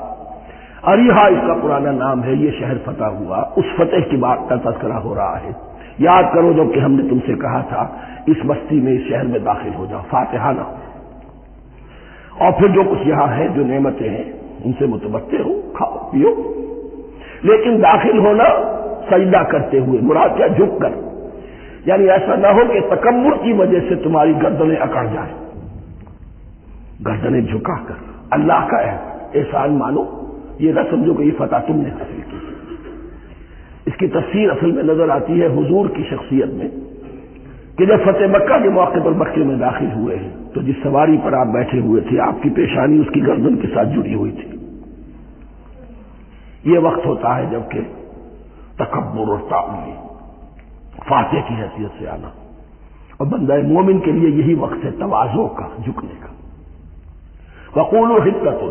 اریحا اس کا پرانا نام ہے. یہ شہر فتح ہوا. اس فتح کی بات کا تذکرہ ہو رہا ہے. یاد کرو جب کہ ہم نے تم سے کہا تھا اس بستی میں، اس شہر میں داخل ہو جاؤ، فاتحانہ، اور پھر جو کچھ یہاں ہے، جو نعمتیں ہیں، ان سے متمتع ہو، کھاؤ پیو. لیکن داخل ہونا سجدہ کرتے ہوئے، مراد کیا، جھک کر. یعنی ایسا نہ ہو کہ تکبر کی وجہ سے تمہاری گردنیں اکڑ جائیں. گردنیں جھکا کر اللہ کا احسان مانو. یہ نہ سمجھو کہ یہ فتح تم نے حاصل کی. اس کی تفسیر اصل میں نظر آتی ہے حضور کی شخصیت میں، کہ جب فتح مکہ کے موقع پر مکے میں داخل ہوئے ہیں تو جس سواری پر آپ بیٹھے ہوئے تھے آپ کی پیشانی اس کی گردن کے ساتھ جڑی ہوئی تھی. یہ وقت ہوتا ہے جب کہ تکبر اور تعالی، فاتح کی حیثیت سے آنا. اور بندہ مومن کے لیے یہی وقت ہے تواضع کا، جھکنے کا. وقولوا حطۃ،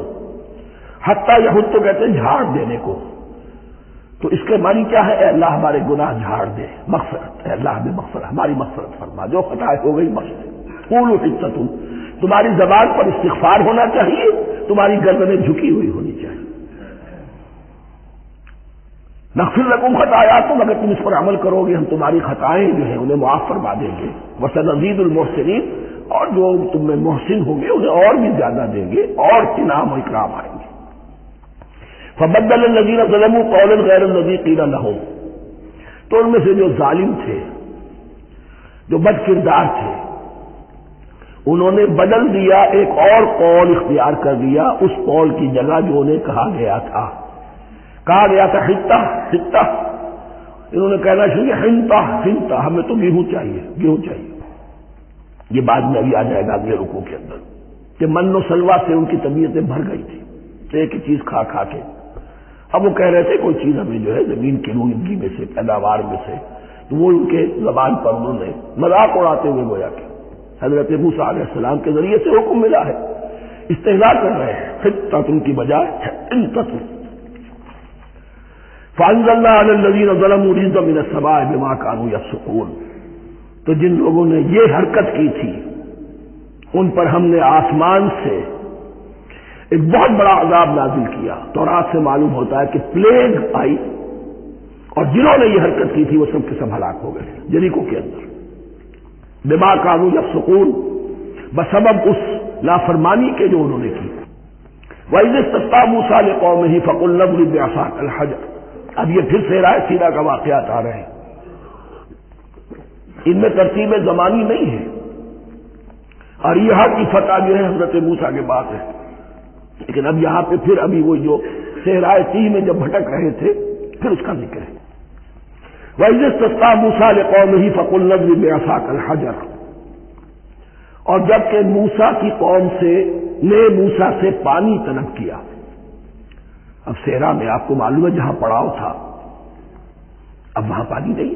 حتیٰ یحط کہتے ہیں جھاڑ دینے کو. تو اس کے معنی کیا ہے؟ اے اللہ ہمارے گناہ جھاڑ دے، مغفرت، اے اللہ ہمیں مغفرت، ہماری مغفرت فرما، جو خطا ہو گئی بخش دے. قولوا حطۃ، تمہاری زبان پر استغفار ہونا چاہیے، تمہاری گردنیں جھکی ہوئی ہونی چاہیے. نغفر لکم خطایاکم، اگر تم اس پر عمل کرو گے ہم تمہاری خطائیں جو ہیں انہیں معاف فرما دیں گے. وسنزید المحسنین، اور جو تم میں محسن ہوں گے انہیں اور بھی زیادہ دیں گے، اور انعام و اکرام آئیں گے. فبدل الذین ظلموا قولا غیر الذی قیل لہم، تو ان میں سے جو ظالم تھے، جو بد کردار تھے، انہوں نے بدل دیا، ایک اور قول اختیار کر لیا اس قول کی جگہ جو انہیں کہا گیا تھا. کہا گیا تھا حتہ، انہوں نے کہنا شروع کیا حنطہ، ہمیں تو گیہوں چاہیے. یہ بعد میں ابھی آ جائے گا اگلے رکوع کے اندر کہ من و سلوہ سے ان کی طبیعتیں بھر گئی تھی ایک ہی چیز کھا کے. اب وہ کہہ رہے تھے کوئی چیز ہمیں جو ہے زمین کی روئیدگی میں سے، پیداوار میں سے، تو وہ ان کے زبان پر انہوں نے مذاق اڑاتے ہوئے گویا کہ حضرت موسیٰ علیہ السلام کے ذریعے سے حکم ملا ہے، استہزاء کر رہے ہیں. حتۃ کی بجائے حنطۃ. فانزلنا علی الذین ظلموا رجزا من السماء بما كانوا يفسقون، تو جن لوگوں نے یہ حرکت کی تھی ان پر ہم نے آسمان سے ایک بہت بڑا عذاب نازل کیا. تورات سے معلوم ہوتا ہے کہ پلیگ آئی اور جنہوں نے یہ حرکت کی تھی وہ سب کے سب ہلاک ہو گئے جریکو کے اندر. بما كانوا يفسقون، بسبب اس نافرمانی کے جو انہوں نے کی. وَإِذِ اسْتَسْقَىٰ مُوسَىٰ لِقَوْمِهِ فَقُلْنَا اضْرِب بِّعَصَاكَ الْحَجَرَ. اب یہ پھر صحرائے سینا کا واقعات آ رہے ہیں. ان میں ترتیب زمانی نہیں ہے. اور یہاں کی فتح جو ہے حضرت موسیٰ کے بعد ہے، لیکن اب یہاں پہ پھر ابھی وہ جو صحرائے تیہ میں جب بھٹک رہے تھے پھر اس کا ذکر ہے. وَإِذِ اسْتَسْقَىٰ مُوسَىٰ لِقَوْمِهِ فَقُلْنَا اضْرِب بِّعَصَاكَ الْحَجَرَ، اور جب کہ موسیٰ کی قوم نے موسیٰ سے پانی طلب کیا. اب صحرا میں آپ کو معلوم ہے جہاں پڑاؤ تھا اب وہاں پانی نہیں،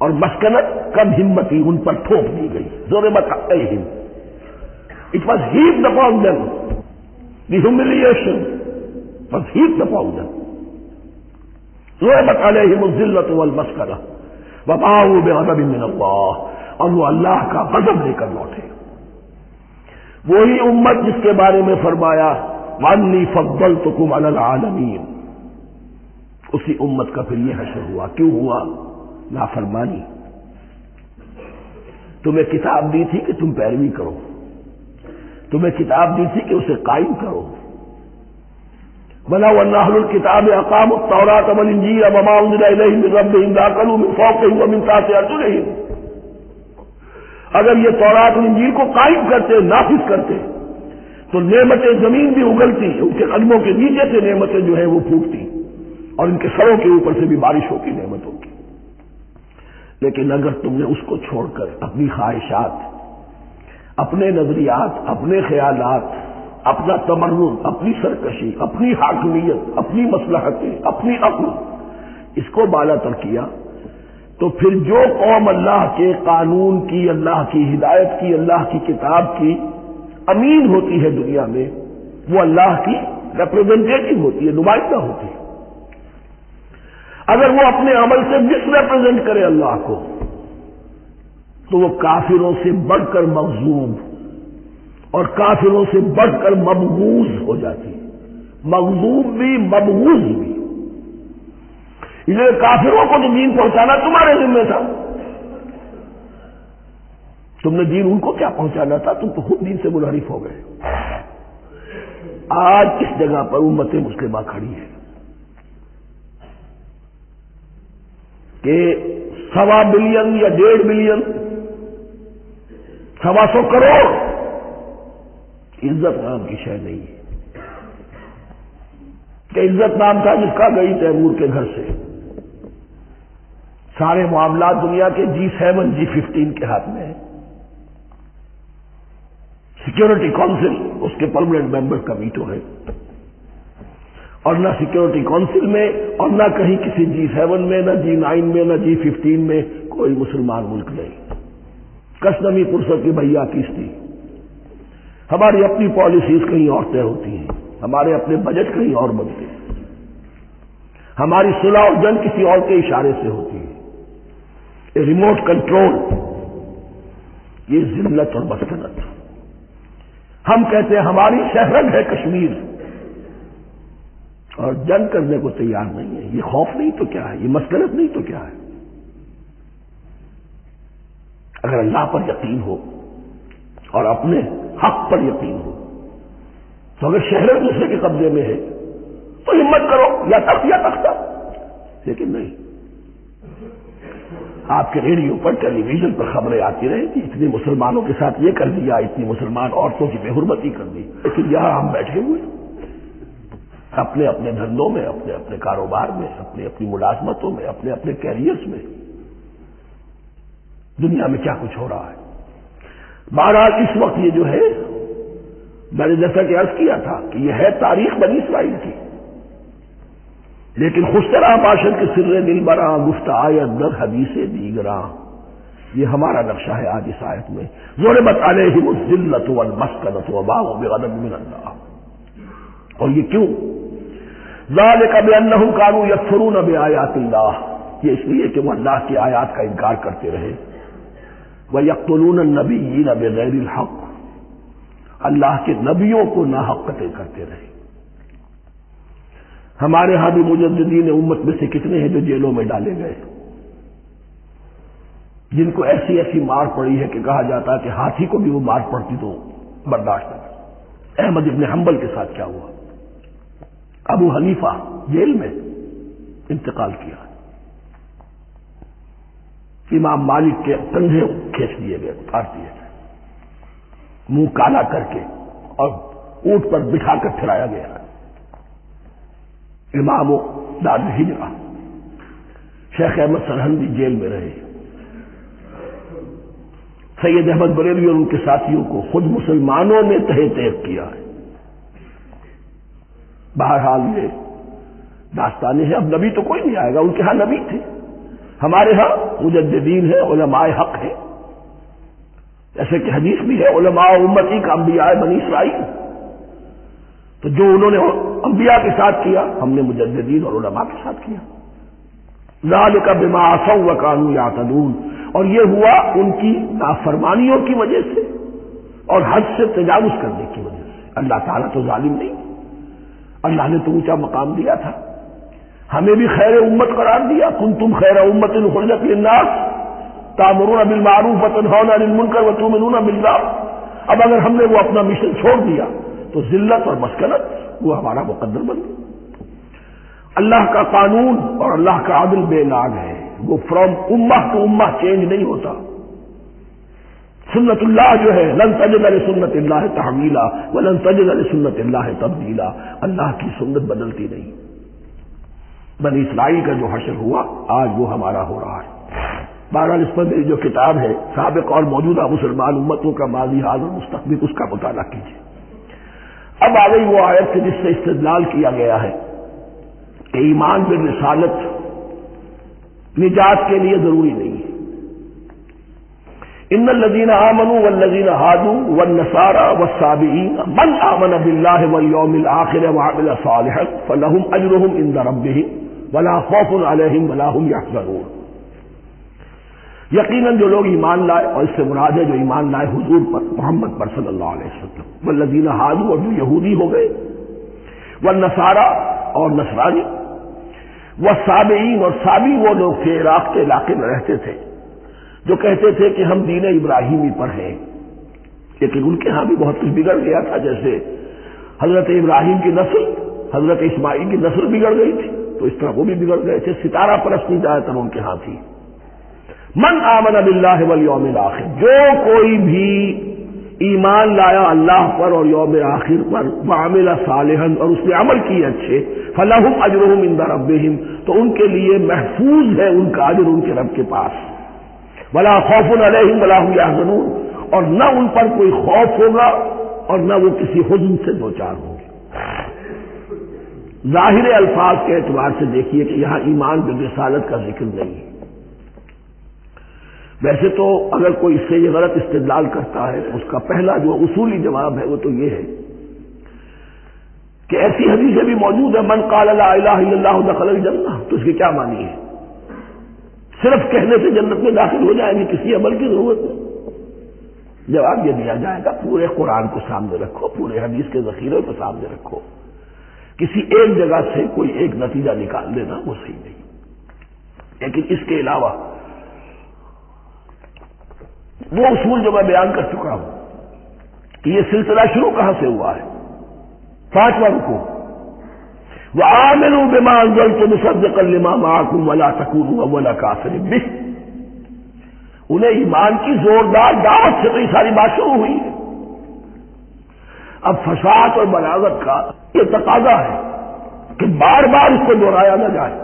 اور مسکنت کم ہمتی ان پر تھوپ دی گئی. ضربت علیہم, it was heaped upon them, the humiliation was heaped upon them. ضربت علیہم الذلۃ والمسکنہ وباؤوا بغضب من اللہ, اور وہ اللہ کا غضب لے کر لوٹے. وہی امت جس کے بارے میں فرمایا وانی فضلتکم علی العالمین, اسی امت کا پھر یہ حشر ہوا. کیوں ہوا؟ نافرمانی. تمہیں کتاب دی تھی کہ تم پیروی کرو, تمہیں کتاب دی تھی کہ اسے قائم کرو. وَلَوْ أَنَّ أَهْلَ الْكِتَابِ أَقَامُوا التَّوْرَاةَ وَالْإِنْجِيلَ وَمَا أُنزِلَ إِلَيْهِم مِّن رَّبِّهِمْ لَأَكَلُوا مِن فَوْقِهِمْ وَمِن تَحْتِ أَرْجُلِهِمْ. اگر یہ تورات اور انجیل کو قائم کرتے, نافذ کرتے, تو نعمتیں زمین بھی اگلتی, ان کے قدموں کے نیچے سے نعمتیں جو ہیں وہ پھوٹتی, اور ان کے سروں کے اوپر سے بھی بارش ہوتی نعمتوں کی. لیکن اگر تم نے اس کو چھوڑ کر اپنی خواہشات, اپنے نظریات, اپنے خیالات, اپنا تمرد, اپنی سرکشی, اپنی حاکمیت, اپنی مصلحتیں, اپنی عقل, اس کو بالا تر کیا, تو پھر جو قوم اللہ کے قانون کی, اللہ کی ہدایت کی, اللہ کی کتاب کی امین ہوتی ہے دنیا میں, وہ اللہ کی ریپرزینٹیٹو ہوتی ہے, نمائندہ ہوتی ہے. اگر وہ اپنے عمل سے مس ریپرزینٹ کرے اللہ کو, تو وہ کافروں سے بڑھ کر مغضوب اور کافروں سے بڑھ کر مبغوض ہو جاتی ہے. مغضوب بھی, مبغوض بھی. اس لیے کافروں کو تو دین پہنچانا تمہارے ذمہ تھا. تم نے دین ان کو کیا پہنچانا تھا, تم تو خود دین سے منحرف ہو گئے. آج اس جگہ پر امت مسلمہ کھڑی ہے کہ 1.25 بلین یا 1.5 بلین, 125 کروڑ عزت نام کی شے نہیں ہے. کہ عزت نام تھا جس کا گئی تیمور کے گھر سے. سارے معاملات دنیا کے G7 G15 کے ہاتھ میں ہیں. سیکورٹی کونسل اس کے پرماننٹ ممبر کا ویٹو ہے, اور نہ سیکورٹی کونسل میں اور نہ کہیں کسی G7 میں, نہ G9 میں, نہ G15 میں کوئی مسلمان ملک نہیں. کسنمی پرسد کی بھیا کیستی. ہماری اپنی پالیسیز کہیں اور طے ہوتی ہیں, ہمارے اپنے بجٹ کہیں اور بنتے ہیں, ہماری صلح اور جنگ کسی اور کے اشارے سے ہوتی ہے. یہ ریموٹ کنٹرول, یہ ذلت اور مسکنت. ہم کہتے ہیں ہماری شہرت ہے کشمیر, اور جنگ کرنے کو تیار نہیں ہے. یہ خوف نہیں تو کیا ہے, یہ مسکنت نہیں تو کیا ہے. اگر اللہ پر یقین ہو اور اپنے حق پر یقین ہو, تو اگر شہرت دوسرے کے قبضے میں ہے تو ہمت کرو, یا تخت یا تختہ. لیکن نہیں, آپ کے ریڈیو پر, ٹیلی ویژن پر خبریں آتی رہی کہ اتنے مسلمانوں کے ساتھ یہ کر دیا, اتنی مسلمان عورتوں کی بے حرمتی کر دی. لیکن یہاں ہم بیٹھے ہوئے اپنے اپنے دھندوں میں, اپنے اپنے کاروبار میں, اپنے اپنی ملازمتوں میں, اپنے اپنے کیریئرز میں. دنیا میں کیا کچھ ہو رہا ہے. بہرحال اس وقت یہ جو ہے, میں نے جیسا کہ عرض کیا تھا کہ یہ ہے تاریخ بنی اسرائیل کی, لیکن خوشترا باشد کے سر دل براں گفت آیت در حدیث دیگراں, یہ ہمارا نقشہ ہے آج اس آیت میں. ضربت علیہم الذلۃ والمسکنۃ وباؤوا بغضب من اللہ. اور یہ کیوں؟ ذالک بانہم کانوا یکفرون بآیات اللہ, یہ اس لیے کہ وہ اللہ کی آیات کا انکار کرتے رہے. وَيَقْتُلُونَ النَّبِيِّينَ بِغَيْرِ الْحَقِّ, اللہ کے نبیوں کو ناحق قتل کرتے رہے. ہمارے ہاں بھی مجددین امت میں سے کتنے ہیں جو جیلوں میں ڈالے گئے, جن کو ایسی ایسی مار پڑی ہے کہ کہا جاتا ہے کہ ہاتھی کو بھی وہ مار پڑتی تو برداشت نہ کرتا. احمد ابن حنبل کے ساتھ کیا ہوا, ابو حنیفہ جیل میں انتقال کیا, امام مالک کے کندھے کھینچ دیے گئے, کاٹ دیے گئے, منہ کالا کر کے اور اونٹ پر بٹھا کر پھرایا گیا. امام دار الہجرہ شیخ احمد سرہندی جیل میں رہے. سید احمد بریلوی اور ان کے ساتھیوں کو خود مسلمانوں نے تہہ تیغ کیا ہے. بہرحال یہ داستانیں ہیں. اب نبی تو کوئی نہیں آئے گا, ان کے ہاں نبی تھے, ہمارے ہاں مجددین ہیں، علماء حق ہیں، جیسے کہ حدیث بھی ہے علماء امتی کا انبیاء بنی اسرائیل، تو جو انہوں نے انبیاء کے ساتھ کیا ہم نے مجددین اور علماء کے ساتھ کیا۔ ذالک بما عصوا وکانوا یعتدون، اور یہ ہوا ان کی نافرمانیوں کی وجہ سے اور حد سے تجاوز کرنے کی وجہ سے۔ اللہ تعالیٰ تو ظالم نہیں، اللہ نے تو اونچا مقام دیا تھا، ہمیں بھی خیر امت قرار دیا، کنتم خیر امت اخرجت للناس تأمرون بالمعروف وتنہون عن المنکر وتؤمنون باللہ۔ اب اگر ہم نے وہ اپنا مشن چھوڑ دیا تو ذلت اور مسکنت وہ ہمارا مقدر بن گیا۔ اللہ کا قانون اور اللہ کا عدل بے لاگ ہے، وہ فرام امہ ٹو امہ چینج نہیں ہوتا۔ سنت اللہ جو ہے لن تجد لسنت اللہ تحویلا ولن تجد لسنت اللہ تبدیلا، اللہ کی سنت بدلتی نہیں۔ بنی اسرائیل کا جو حشر ہوا آج وہ ہمارا ہو رہا ہے۔ بہرحال اس پر میری جو کتاب ہے سابق اور موجودہ مسلمان امتوں کا ماضی حال اور مستقبل، اس کا مطالعہ کیجیے۔ اب آ گئی وہ آیت سے جس سے استدلال کیا گیا ہے کہ ایمان بالرسالت نجات کے لیے ضروری نہیں ہے۔ ان الذین آمنوا والذین ہادوا والنصارى والصابئین من آمن باللہ والیوم الآخر وعمل صالحا فلہم اجرہم عند ربہم ولا خوف علیہم ولا هم یحزنون۔ یقیناً جو لوگ ایمان لائے، اور اس سے مراد ہے جو ایمان لائے حضور پر، محمد پر صلی اللہ علیہ وسلم، والذین ہادوا، اور جو یہودی ہو گئے، والنصارى، اور نصرانی، والصابئین، اور صابی وہ لوگ تھے عراق کے علاقے میں رہتے تھے جو کہتے تھے کہ ہم دین ابراہیمی پر ہیں، لیکن ان کے ہاں بھی بہت کچھ بگڑ گیا تھا، جیسے حضرت ابراہیم کی نسل، حضرت اسماعیل کی نسل بگڑ گئی تھی، تو اس طرح وہ بھی بگڑ گئے تھے۔ ستارہ پرستی زیادہ تر ان کے ہاں تھی۔ من آمن باللہ والیوم الآخر، جو کوئی بھی ایمان لایا اللہ پر اور یوم آخر پر، وعمل صالحا، اور اس نے عمل کیے اچھے، فلہم اجرہم عند ربہم، تو ان کے لیے محفوظ ہے ان کا اجر ان کے رب کے پاس، ولا خوف علیہم ولا هم یحزنون، اور نہ ان پر کوئی خوف ہوگا اور نہ وہ کسی حزن سے دوچار ہوں گے۔ ظاہر الفاظ کے اعتبار سے دیکھیے کہ یہاں ایمان بالرسالت کا ذکر نہیں ہے۔ ویسے تو اگر کوئی اس سے یہ غلط استدلال کرتا ہے اس کا پہلا جو اصولی جواب ہے وہ تو یہ ہے کہ ایسی حدیثیں بھی موجود ہے من قال لا الہ الا اللہ دخل الجنہ، تو اس کی کیا معنی ہے؟ صرف کہنے سے جنت میں داخل ہو جائیں گے، کسی عمل کی ضرورت نہیں؟ جواب یہ دیا جائے گا پورے قرآن کو سامنے رکھو، پورے حدیث کے ذخیرے کو سامنے رکھو، کسی ایک جگہ سے کوئی ایک نتیجہ نکال لینا وہ صحیح نہیں۔ لیکن اس کے علاوہ وہ اصول جو میں بیان کر چکا ہوں کہ یہ سلسلہ شروع کہاں سے ہوا ہے؟ 5واں رکوع، وآمنوا بما انزلت مصدقا لما معكم ولا تكونوا اول كافر به، انہیں ایمان کی زوردار دعوت سے تو یہ ساری بات شروع ہوئی ہے۔ اب فصاحت اور بلاغت کا یہ تقاضا ہے کہ بار بار اس کو دہرایا نہ جائے،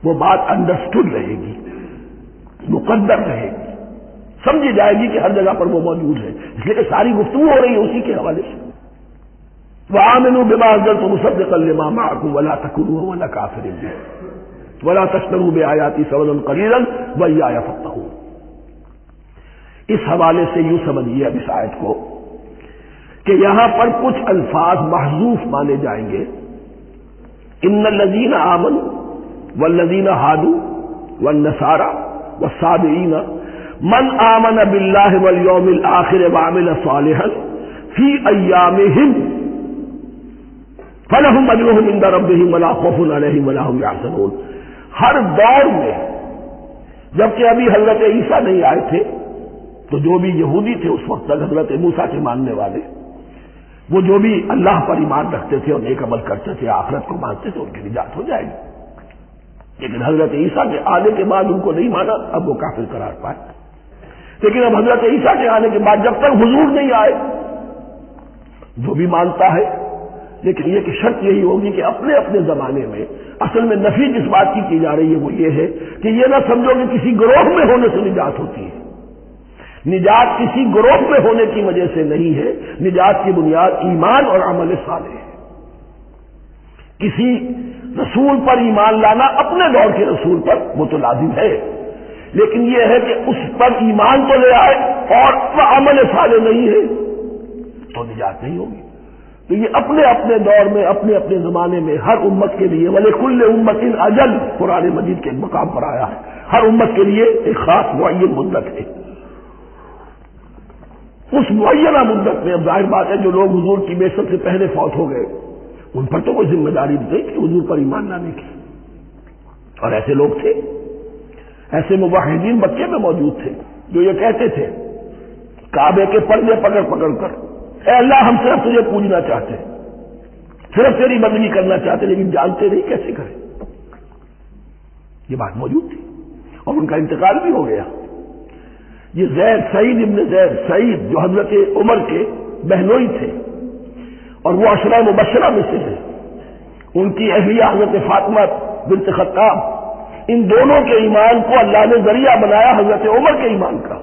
وہ بات انڈرسٹوڈ رہے گی، مقدر رہے گی، سمجھی جائے گی کہ ہر جگہ پر وہ موجود ہے، اس لیے کہ ساری گفتگو ہو رہی ہے اسی کے حوالے سے۔ وآمنوا بما انزلت مصدقا لما معكم ولا تكونوا اول كافر به ولا تشتروا بآياتي ثمنا قليلا وإياي فاتقون۔ اس حوالے سے یوں سمجھیے اب اس آیت کو کہ یہاں پر کچھ الفاظ محذوف مانے جائیں گے۔ ان الذين آمنوا والذين هادوا والنصارى والصابئين من آمن بالله واليوم الآخر وعمل صالحا في أيامهم فلهم اجرهم عند ربهم ولا خوف عليهم ولا هم يحزنون۔ ہر دور میں جبکہ ابھی حضرت عیسیٰ نہیں آئے تھے تو جو بھی یہودی تھے اس وقت تک حضرت موسیٰ کے ماننے والے، وہ جو بھی اللہ پر ایمان رکھتے تھے اور نیک عمل کرتے تھے، آخرت کو مانتے تھے، ان کی نجات ہو جائے گی۔ لیکن حضرت عیسیٰ کے آنے کے بعد ان کو نہیں مانا، اب وہ کافر قرار پائے۔ لیکن اب حضرت عیسیٰ کے آنے کے بعد جب تک حضور نہیں آئے جو بھی مانتا ہے، لیکن یہ کہ شرط یہی ہوگی کہ اپنے اپنے زمانے میں اصل میں نفی جس بات کی جا رہی ہے وہ یہ ہے کہ یہ نہ سمجھو کہ کسی گروہ میں ہونے سے نجات ہوتی ہے۔ نجات کسی گروہ میں ہونے کی وجہ سے نہیں ہے، نجات کی بنیاد ایمان اور عمل صالح ہے۔ کسی رسول پر ایمان لانا اپنے دور کے رسول پر وہ تو لازم ہے، لیکن یہ ہے کہ اس پر ایمان تو لے آئے اور عمل صالح نہیں ہے تو نجات نہیں ہوگی۔ تو یہ اپنے اپنے دور میں اپنے اپنے زمانے میں ہر امت کے لیے وَلِكُلِّ أُمَّةٍ أَجَلٌ قرآن مجید کے ایک مقام پر آیا ہے، ہر امت کے لیے ایک خاص معین مدت ہے۔ اس معینہ مدت میں اب ظاہر بات ہے جو لوگ حضور کی بعثت سے پہلے فوت ہو گئے ان پر تو کوئی ذمہ داری نہیں کہ حضور پر ایمان لانے کی، اور ایسے لوگ تھے، ایسے موحدین مکے میں موجود تھے جو یہ کہتے تھے کعبے کے پردے پکڑ پکڑ کر، اے اللہ ہم صرف تجھے پوجنا چاہتے ہیں، صرف تیری بندگی کرنا چاہتے، لیکن جانتے نہیں کیسے کریں۔ یہ بات موجود تھی اور ان کا انتقال بھی ہو گیا۔ یہ زید، سعید ابن زید، سعید جو حضرت عمر کے بہنوئی تھے اور وہ عشرہ مبشرہ میں سے ہیں، ان کی اہلیہ حضرت فاطمہ بنت خطاب، ان دونوں کے ایمان کو اللہ نے ذریعہ بنایا حضرت عمر کے ایمان کا،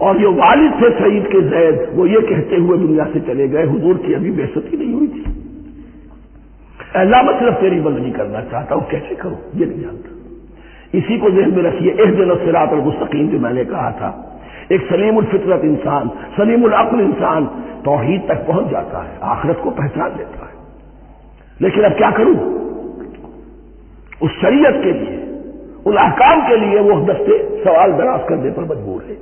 اور یہ والد تھے سعید کے زید، وہ یہ کہتے ہوئے دنیا سے چلے گئے حضور کی ابھی بعثت ہی نہیں ہوئی تھی، اے اللہ میں صرف تیری بندگی کرنا چاہتا ہوں، کیسے کروں یہ نہیں جانتا۔ اسی کو ذہن میں رکھیے، اہدنا الصراط المستقیم جو میں نے کہا تھا، ایک سلیم الفطرت انسان، سلیم العقل انسان توحید تک پہنچ جاتا ہے، آخرت کو پہچان لیتا ہے، لیکن اب کیا کروں؟ اس شریعت کے لیے، ان احکام کے لیے وہ دستے سوال دراز کرنے پر مجبور ہے۔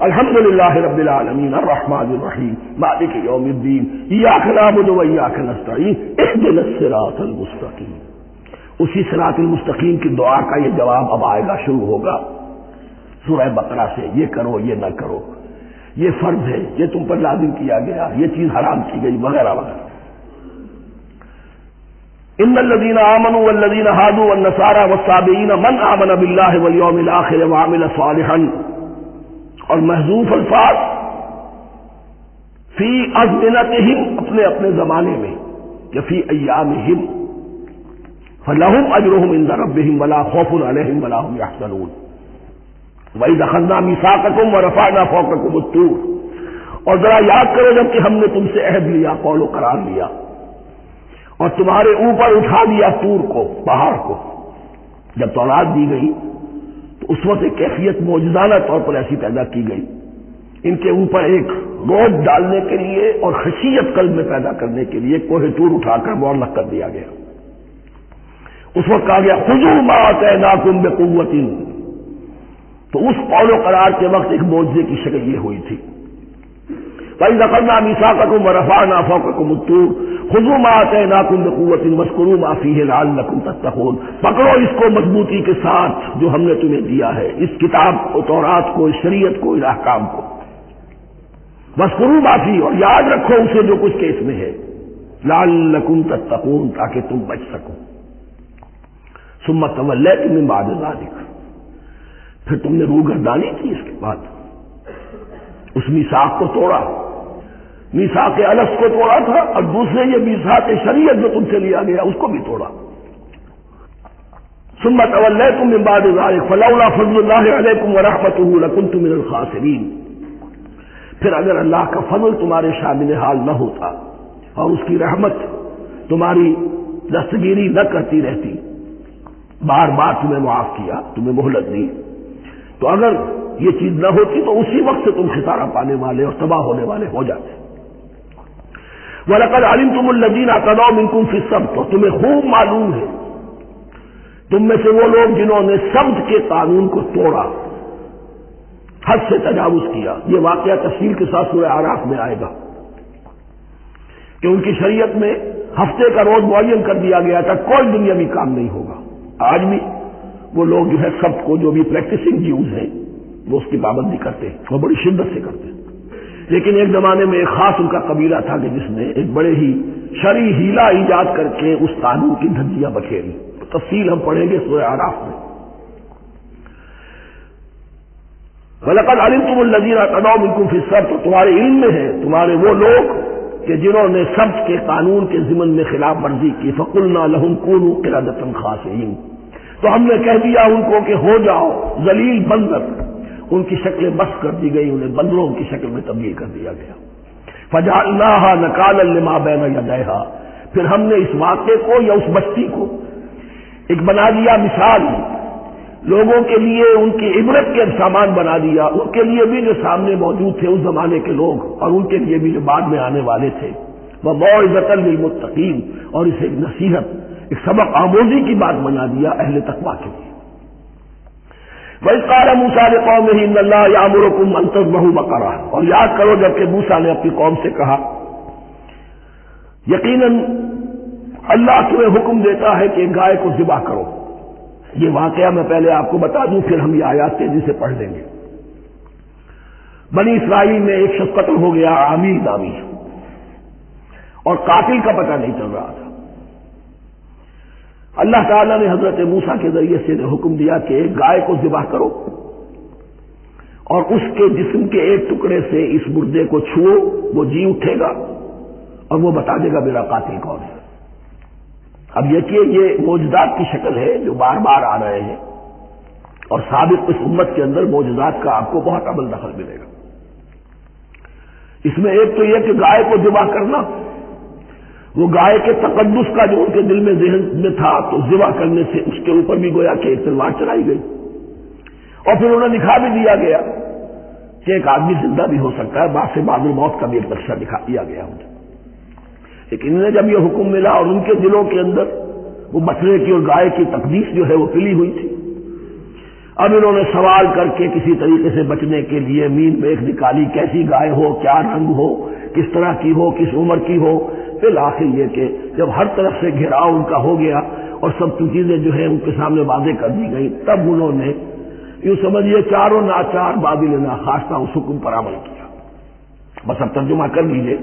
الحمدللہ رب العالمین الرحمن الرحیم مالک یوم الدین ایاک نعبد و ایاک نستعین اہدنا الصراط المستقیم۔ اسی صراط المستقیم کی دعا کا یہ جواب اب آئے گا، شروع ہوگا سورہ بقرہ سے، یہ کرو یہ نہ کرو، یہ فرض ہے، یہ تم پر لازم کیا گیا، یہ چیز حرام کی گئی، وغیرہ وغیرہ۔ ان الذين آمنوا والذين هادوا والنصارى والصابئين من آمن بالله واليوم الآخر وعمل صالحا، اور محذوف الفاظ فی ازمنتہم، اپنے اپنے زمانے میں، یا فی ایامہم، فلہم اجرہم عند ربہم ولا خوف علیہم ولا هم یحزنون۔ وَإِذْ أَخَذْنَا مِيثَاقَكُمْ وَرَفَعْنَا فَوْقَكُمُ الطُّورَ، اور ذرا یاد کرو جب کہ ہم نے تم سے عہد لیا، قول و قرار لیا، اور تمہارے اوپر اٹھا دیا طور کو، پہاڑ کو۔ جب تورات دی گئی تو اس وقت ایک کیفیت معجزانہ طور پر ایسی پیدا کی گئی، ان کے اوپر ایک روج ڈالنے کے لیے اور خشیت قلب میں پیدا کرنے کے لیے کوہ طور اٹھا کر معلق کر دیا گیا۔ اس وقت کہا گیا خذوا ما آتیناکم بقوۃ، تو اس قول و قرار کے وقت ایک معجزے کی شکل یہ ہوئی تھی۔ وَإِذْ أَخَذْنَا مِيثَاقَكُمْ وَرَفَعْنَا فَوْقَكُمُ الطُّورَ خُذُوا مَا آتَيْنَاكُمْ بِقُوَّةٍ وَاذْكُرُوا مَا فِيهِ لَعَلَّكُمْ تَتَّقُونَ، پکڑو اس کو مضبوطی کے ساتھ جو ہم نے تمہیں دیا ہے، اس کتاب کو، تورات کو، اس شریعت کو، اس احکام کو۔ وَاذْكُرُوا مَا فِيهِ، اور یاد رکھو اسے جو کچھ کہ اس میں ہے، لَعَلَّكُمْ تَتَّقُونَ، تاکہ تم بچ سکو۔ ثُمَّ تَوَلَّيْتُم مِّن بَعْدِ ذَلِكَ، پھر تم نے روگردانی کی اس کے بعد، اس میثاق کو توڑا، میثاق الست کو توڑا تھا، اور دوسرے یہ میثاق شریعت جو تم سے لیا گیا اس کو بھی توڑا۔ ثم تولیتم من بعد ذلك فلولا فضل اللہ علیکم ورحمتہ لکنتم من الخاسرین، پھر اگر اللہ کا فضل تمہارے شامل حال نہ ہوتا اور اس کی رحمت تمہاری دستگیری نہ کرتی رہتی، بار بار تمہیں معاف کیا، تمہیں مہلت دی، تو اگر یہ چیز نہ ہوتی تو اسی وقت سے تم خسارہ پانے والے اور تباہ ہونے والے ہو جاتے۔ وَلَقَدْ عَلِمْتُمُ الَّذِينَ اعْتَدَوْا مِنكُمْ فِي السَّبْتِ، اور تمہیں خوب معلوم ہے تم میں سے وہ لوگ جنہوں نے سبت کے قانون کو توڑا، حد سے تجاوز کیا۔ یہ واقعہ تفصیل کے ساتھ سورہ اعراف میں آئے گا کہ ان کی شریعت میں ہفتے کا روز معین کر دیا گیا تھا، کوئی دنیاوی کام نہیں ہوگا۔ آج بھی وہ لوگ جو ہے سبت کو، جو بھی پریکٹسنگ جیوز ہیں، وہ اس کی پابندی کرتے ہیں، وہ بڑی شدت سے کرتے ہیں۔ لیکن ایک زمانے میں ایک خاص ان کا قبیلہ تھا کہ جس نے ایک بڑے ہی شرعی ہیلہ ایجاد کر کے اس قانون کی دھجیاں بکھیری، تفصیل ہم پڑھیں گے سورہ اعراف میں۔ وَلَقَدْ عَلِمْتُمُ الَّذِينَ اعْتَدَوْا مِنكُمْ فِي السَّبْتِ، تمہارے علم میں ہے تمہارے وہ لوگ کہ جنہوں نے سبت کے قانون کے ضمن میں خلاف ورزی کی، فَقُلْنَا لَهُمْ كُونُوا قِرَدَةً خَاسِئِينَ، تو ہم نے کہہ دیا ان کو کہ ہو جاؤ ذلیل بندر، ان کی شکلیں بس کر دی گئی، انہیں بندروں کی شکل میں تبدیل کر دیا گیا۔ فَجَعَلْنَاهَا نَكَالًا لِمَا بَيْنَ يَدَيْهَا، پھر ہم نے اس واقعے کو یا اس بستی کو ایک بنا دیا مثال، لوگوں کے لیے ان کی عبرت کے سامان بنا دیا، ان کے لیے بھی جو سامنے موجود تھے اس زمانے کے لوگ، اور ان کے لیے بھی جو بعد میں آنے والے تھے، وَمَوْعِظَةً لِّلْمُتَّقِينَ، اور اسے ایک نصیحت، ایک سبق آموزی کی بات بنا دیا اہل تقویٰ کے لیے۔ وَإِذْ قَالَ مُوسَىٰ لِقَوْمِهِ إِنَّ اللَّهَ يَأْمُرُكُمْ أَن تَذْبَحُوا بَقَرَةً، اور یاد کرو جب کہ موسیٰ نے اپنی قوم سے کہا یقیناً اللہ تمہیں حکم دیتا ہے کہ ایک گائے کو ذبح کرو۔ یہ واقعہ میں پہلے آپ کو بتا دوں، پھر ہم یہ آیات تیزی سے پڑھ لیں گے۔ بنی اسرائیل میں ایک شخص قتل ہو گیا، عامر نامی، اور قاتل کا پتہ نہیں چل رہا تھا۔ اللہ تعالیٰ نے حضرت موسیٰ کے ذریعے سے حکم دیا کہ ایک گائے کو ذبح کرو اور اس کے جسم کے ایک ٹکڑے سے اس مردے کو چھوؤ، وہ جی اٹھے گا اور وہ بتا دے گا میرا قاتل کون ہے۔ اب یہ کہ یہ معجزات کی شکل ہے جو بار بار آ رہے ہیں، اور سابق اس امت کے اندر معجزات کا آپ کو بہت عمل دخل ملے گا۔ اس میں ایک تو یہ کہ گائے کو ذبح کرنا، وہ گائے کے تقدس کا جو ان کے دل میں ذہن میں تھا، تو ذبح کرنے سے اس کے اوپر بھی گویا کہ ایک تلوار چلائی گئی، اور پھر انہیں دکھا بھی دیا گیا کہ ایک آدمی زندہ بھی ہو سکتا ہے، بعد سے بعد الموت کا بھی ایک نقشہ دکھا دیا گیا انہیں۔ لیکن انہیں جب یہ حکم ملا اور ان کے دلوں کے اندر وہ بچڑے کی اور گائے کی تقدیس جو ہے وہ پلی ہوئی تھی، اب انہوں نے سوال کر کے کسی طریقے سے بچنے کے لیے مین میخ نکالی، کیسی گائے ہو، کیا رنگ ہو، کس طرح کی ہو، کس عمر کی ہو۔ پھر آخر یہ کہ جب ہر طرف سے گھیراؤ ان کا ہو گیا اور سب چیزیں جو ہیں ان کے سامنے واضح کر دی گئی، تب انہوں نے یوں سمجھیے چاروں ناچار بابل ناخواستہ اس حکم پر عمل کیا۔ بس اب ترجمہ کر لیجیے۔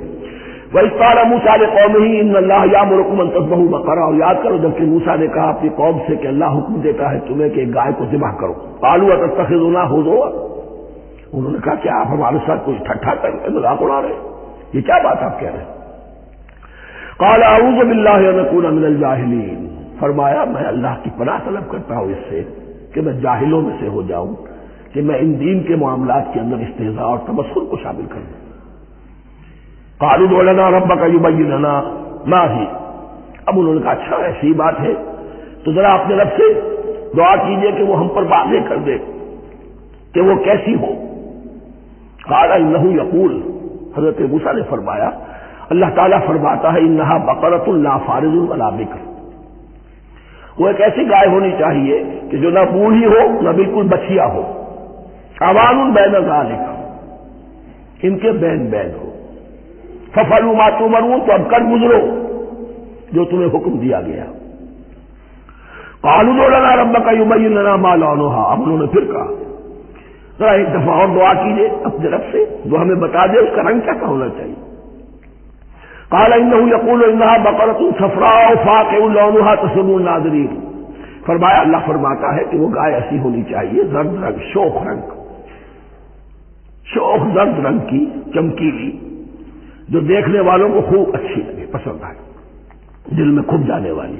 وَإِذْ قَالَ مُوسَىٰ لِقَوْمِهِ إِنَّ اللَّهَ يَأْمُرُكُمْ أَن تَذْبَحُوا بَقَرَةً، اور یاد کرو جب کہ موسیٰ نے کہا اپنی قوم سے کہ اللہ حکم دیتا ہے تمہیں کہ ایک گائے کو ذبح کرو۔ قَالُوا أَتَتَّخِذُنَا هُزُوًا، انہوں نے کہا کہ آپ ہمارے ساتھ کوئی ٹھٹھا کر رہے ہیں، مذاق اڑا رہے ہیں، یہ کیا بات آپ کہہ رہے ہیں؟ قَالَ أَعُوذُ بِاللَّهِ أَنْ أَكُونَ مِنَ الْجَاهِلِينَ، فرمایا میں اللہ کی پناہ طلب کرتا ہوں اس سے کہ میں جاہلوں میں سے ہو جاؤں، کہ میں ان دین کے معاملات کے اندر استہزاء اور تمسخر کو شامل کر دوں۔ قالوا ادع لنا ربك يبين لنا ما هي، اب انہوں نے کہا اچھا ایسی بات ہے تو ذرا اپنے رب سے دعا کیجئے کہ وہ ہم پر واضح کر دے کہ وہ کیسی ہو۔ قال انه يقول، حضرت موسیٰ نے فرمایا اللہ تعالیٰ فرماتا ہے انها بقرة لا فارض ولا بکر، وہ ایک ایسی گائے ہونی چاہیے کہ جو نہ بوڑھی ہو نہ بالکل بچیا ہو، عوان بین ذالک، ان کے بین بین ہو۔ فَفَعَلُوا مَا تُؤْمَرُونَ، تو اب کر گزرو جو تمہیں حکم دیا گیا۔ قَالُوا ادْعُ لَنَا رَبَّكَ يُبَيِّن لَنَا مَا لَوْنُهَا، اب انہوں نے پھر کہا ذرا ایک دفعہ اور دعا کیجیے اپنے رب سے جو ہمیں بتا دے اس کا رنگ کیسا ہونا چاہیے۔ قَالَ إِنَّهُ يَقُولُ إِنَّهَا بَقَرَةٌ صَفْرَاءُ فَاقِعٌ لَوْنُهَا تَسُرُّ النَّاظِرِينَ، فرمایا اللہ فرماتا ہے کہ وہ گائے ایسی ہونی چاہیے زرد رنگ، شوخ رنگ، شوخ زرد رنگ کی، چمکیلی، جو دیکھنے والوں کو خوب اچھی لگے، پسند آئے، دل میں کھب جانے والی۔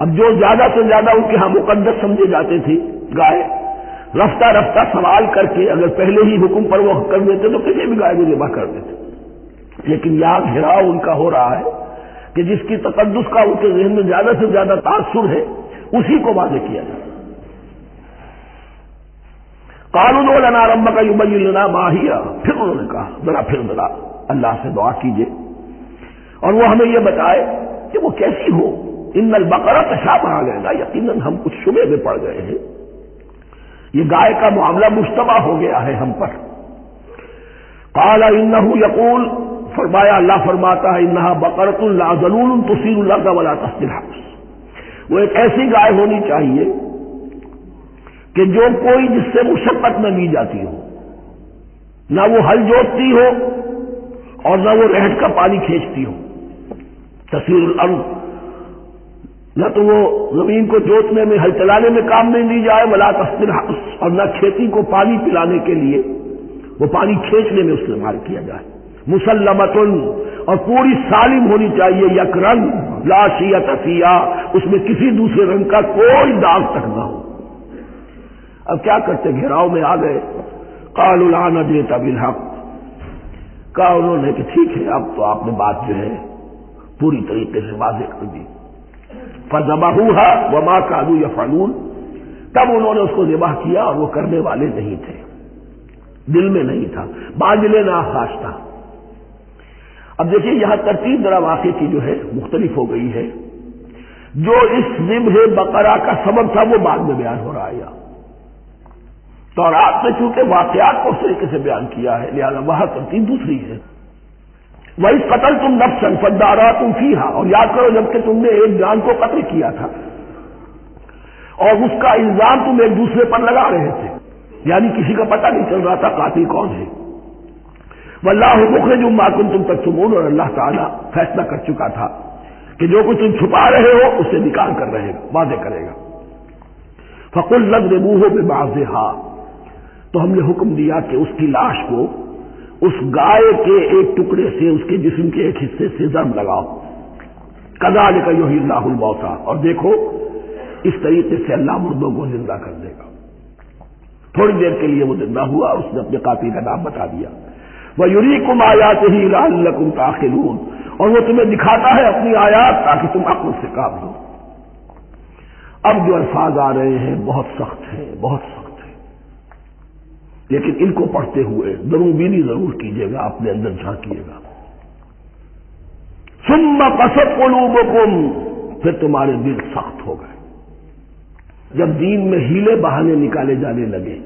اب جو زیادہ سے زیادہ ان کے ہاں مقدس سمجھے جاتے تھے گائے، رفتہ رفتہ سوال کر کے اگر پہلے ہی حکم پر وہ کر دیتے تو کسی بھی گائے کو ذبح کر دیتے، لیکن یہاں گھیراؤ ان کا ہو رہا ہے کہ جس کی تقدس کا ان کے ذہن میں زیادہ سے زیادہ تاثر ہے اسی کو واضح کیا جائے۔ قالوا ادع لنا ربك يبين لنا ما هي، پھر انہوں نے کہا ذرا اللہ سے دعا کیجئے اور وہ ہمیں یہ بتائے کہ وہ کیسی ہو۔ ان البقرہ تشابہ علینا، یقیناً ہم کچھ شبے میں پڑ گئے ہیں، یہ گائے کا معاملہ مشتبہ ہو گیا ہے ہم پر۔ قال انه يقول، فرمایا اللہ فرماتا ہے انها بقرة لا ذلول تثير الارض ولا تسقي الحرث، وہ ایک ایسی گائے ہونی چاہیے کہ جو کوئی جس سے مشقت نہ لی جاتی ہو، نہ وہ ہل جوتتی ہو اور نہ وہ رہٹ کا پانی کھینچتی ہو۔ تسیر الارض، نہ تو وہ زمین کو جوتنے میں ہل چلانے میں کام نہیں لی جائے، ولا تسقي الحرث، اور نہ کھیتی کو پانی پلانے کے لیے وہ پانی کھینچنے میں استعمال کیا جائے۔ مسلمتن، اور پوری سالم ہونی چاہیے، یک رنگ، لا شیۃ فیہا، اس میں کسی دوسرے رنگ کا کوئی داغ تک نہ ہو۔ اب کیا کرتے، گھیراؤ میں آ گئے۔ قالوا الآن جئت بالحق، کہا انہوں نے کہ ٹھیک ہے اب تو آپ نے بات جو ہے پوری طریقے سے واضح کر دی. فذبحوها وما كانوا يفعلون، تب انہوں نے اس کو ذبح کیا اور وہ کرنے والے نہیں تھے، دل میں نہیں تھا، باجل ناخواش تھا. اب دیکھیے یہاں ترتیب ذرا واقعے کی جو ہے مختلف ہو گئی ہے. جو اس ذبح بقرہ کا سبب تھا وہ بعد میں بیان ہو رہا ہے. تورات میں چونکہ واقعات کو اس طریقے سے بیان کیا ہے لہذا وہاں ترتیب دوسری ہے. وَإِذْ قَتَلْتُمْ نَفْسًا فَادَّارَأْتُمْ فِيهَا، اور یاد کرو جب کہ تم نے ایک جان کو قتل کیا تھا اور اس کا الزام تم ایک دوسرے پر لگا رہے تھے، یعنی کسی کا پتہ نہیں چل رہا تھا قاتل کون ہے. وَاللَّهُ مُخْرِجٌ مَا كُنتُمْ تَكْتُمُونَ، اور اللہ تعالیٰ فیصلہ کر چکا تھا کہ جو کچھ تم چھپا رہے ہو اسے نکال کر رہے گا، واضح کرے گا. فَقُلْ اضْرِبُوهُ بِبَعْضِهَا، تو ہم نے حکم دیا کہ اس کی لاش کو اس گائے کے ایک ٹکڑے سے، اس کے جسم کے ایک حصے سے ضرب لگاؤ. کذالک یحیی اللہ الموتیٰ، اور دیکھو اس طریقے سے اللہ مردوں کو زندہ کر دے گا. تھوڑی دیر کے لیے وہ زندہ ہوا، اس نے اپنے قاتل کا نام بتا دیا. وَیُرِیکُمْ آیاتہ لَعَلَّکُمْ تَعْقِلُونَ، اور وہ تمہیں دکھاتا ہے اپنی آیات تاکہ تم عقل سے کام لو. اب جو الفاظ آ رہے ہیں بہت سخت ہیں، بہت سخت، لیکن ان کو پڑھتے ہوئے ضرور ضرور کیجیے گا، اپنے اندر جھانکیے گا. ثم قست قلوبکم، پھر تمہارے دل سخت ہو گئے. جب دین میں ہیلے بہانے نکالے جانے لگے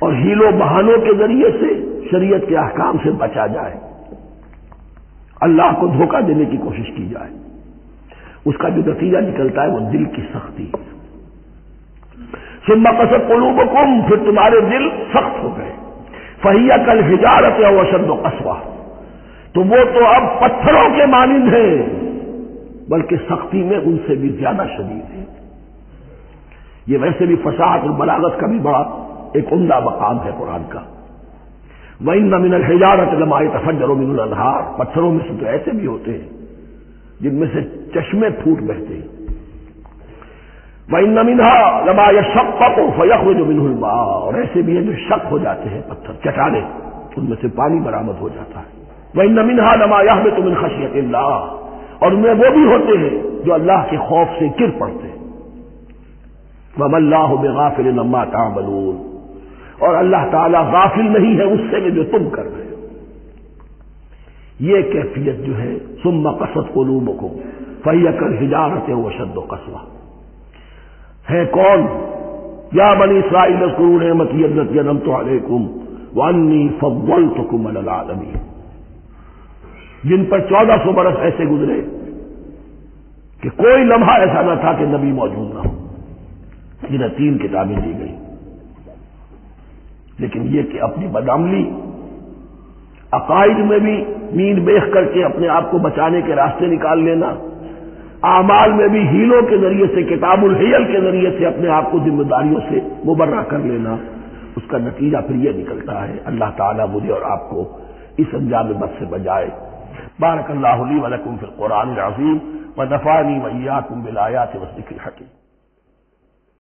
اور ہیلوں بہانوں کے ذریعے سے شریعت کے احکام سے بچا جائے، اللہ کو دھوکہ دینے کی کوشش کی جائے، اس کا جو نتیجہ نکلتا ہے وہ دل کی سختی. ثم قست قلوبکم، پھر تمہارے دل سخت ہو گئے. فہی کالحجارۃ او اشد قسوہ، تو وہ تو اب پتھروں کے مانند ہیں بلکہ سختی میں ان سے بھی زیادہ شدید ہے. یہ ویسے بھی فصاحت اور بلاغت کا بھی بڑا ایک عمدہ مقام ہے قرآن کا. وَإِنَّ مِنَ الْحِجَارَةِ لَمَا يَتَفَجَّرُ مِنْهُ الْأَنْهَارُ، پتھروں میں سے تو ایسے بھی ہوتے ہیں جن میں سے چشمے پھوٹ بہتے ہیں. وَإِنَّ مِنْهَا لَمَا يَشَقَّقُ فَيَخْرُجُ مِنْهُ الْمَاءُ، اور ایسے بھی ہیں جو شق ہو جاتے ہیں، پتھر چٹانیں، ان میں سے پانی برآمد ہو جاتا ہے. وَإِنَّ مِنْهَا لَمَا يَهْبِطُ مِنْ خَشْيَةِ اللَّهِ، اور ان میں وہ بھی ہوتے ہیں جو اللہ کے خوف سے گر پڑتے ہیں. وَمَا اللَّهُ بِغَافِلٍ عَمَّا تَعْمَلُونَ، اور اللہ تعالیٰ غافل نہیں ہے اس سے جو تم کر رہے ہو. یہ کیفیت جو ہے ثم قست قلوبکم فہی کالحجارۃ او اشد قسوہ ہے کون؟ یا بنی اسرائیل اذکروا نعمتی التی انعمت علیکم وانی فضلتکم علی العالمین، جن پر 1400 برس ایسے گزرے کہ کوئی لمحہ ایسا نہ تھا کہ نبی موجود نہ ہو، جنہیں 3 کتابیں دی گئی. لیکن یہ کہ اپنی بدعملی، عقائد میں بھی مین بیخ کر کے اپنے آپ کو بچانے کے راستے نکال لینا، اعمال میں بھی ہیلوں کے ذریعے سے، کتاب الحیل کے ذریعے سے اپنے آپ کو ذمہ داریوں سے مبرہ کر لینا، اس کا نتیجہ پھر یہ نکلتا ہے. اللہ تعالیٰ مجھے اور آپ کو اس انجام بد سے بچائے. بارک اللہ لی ولکم فی القرآن العظیم ونفعنی وإیاکم بالآیات والذکر الحکیم.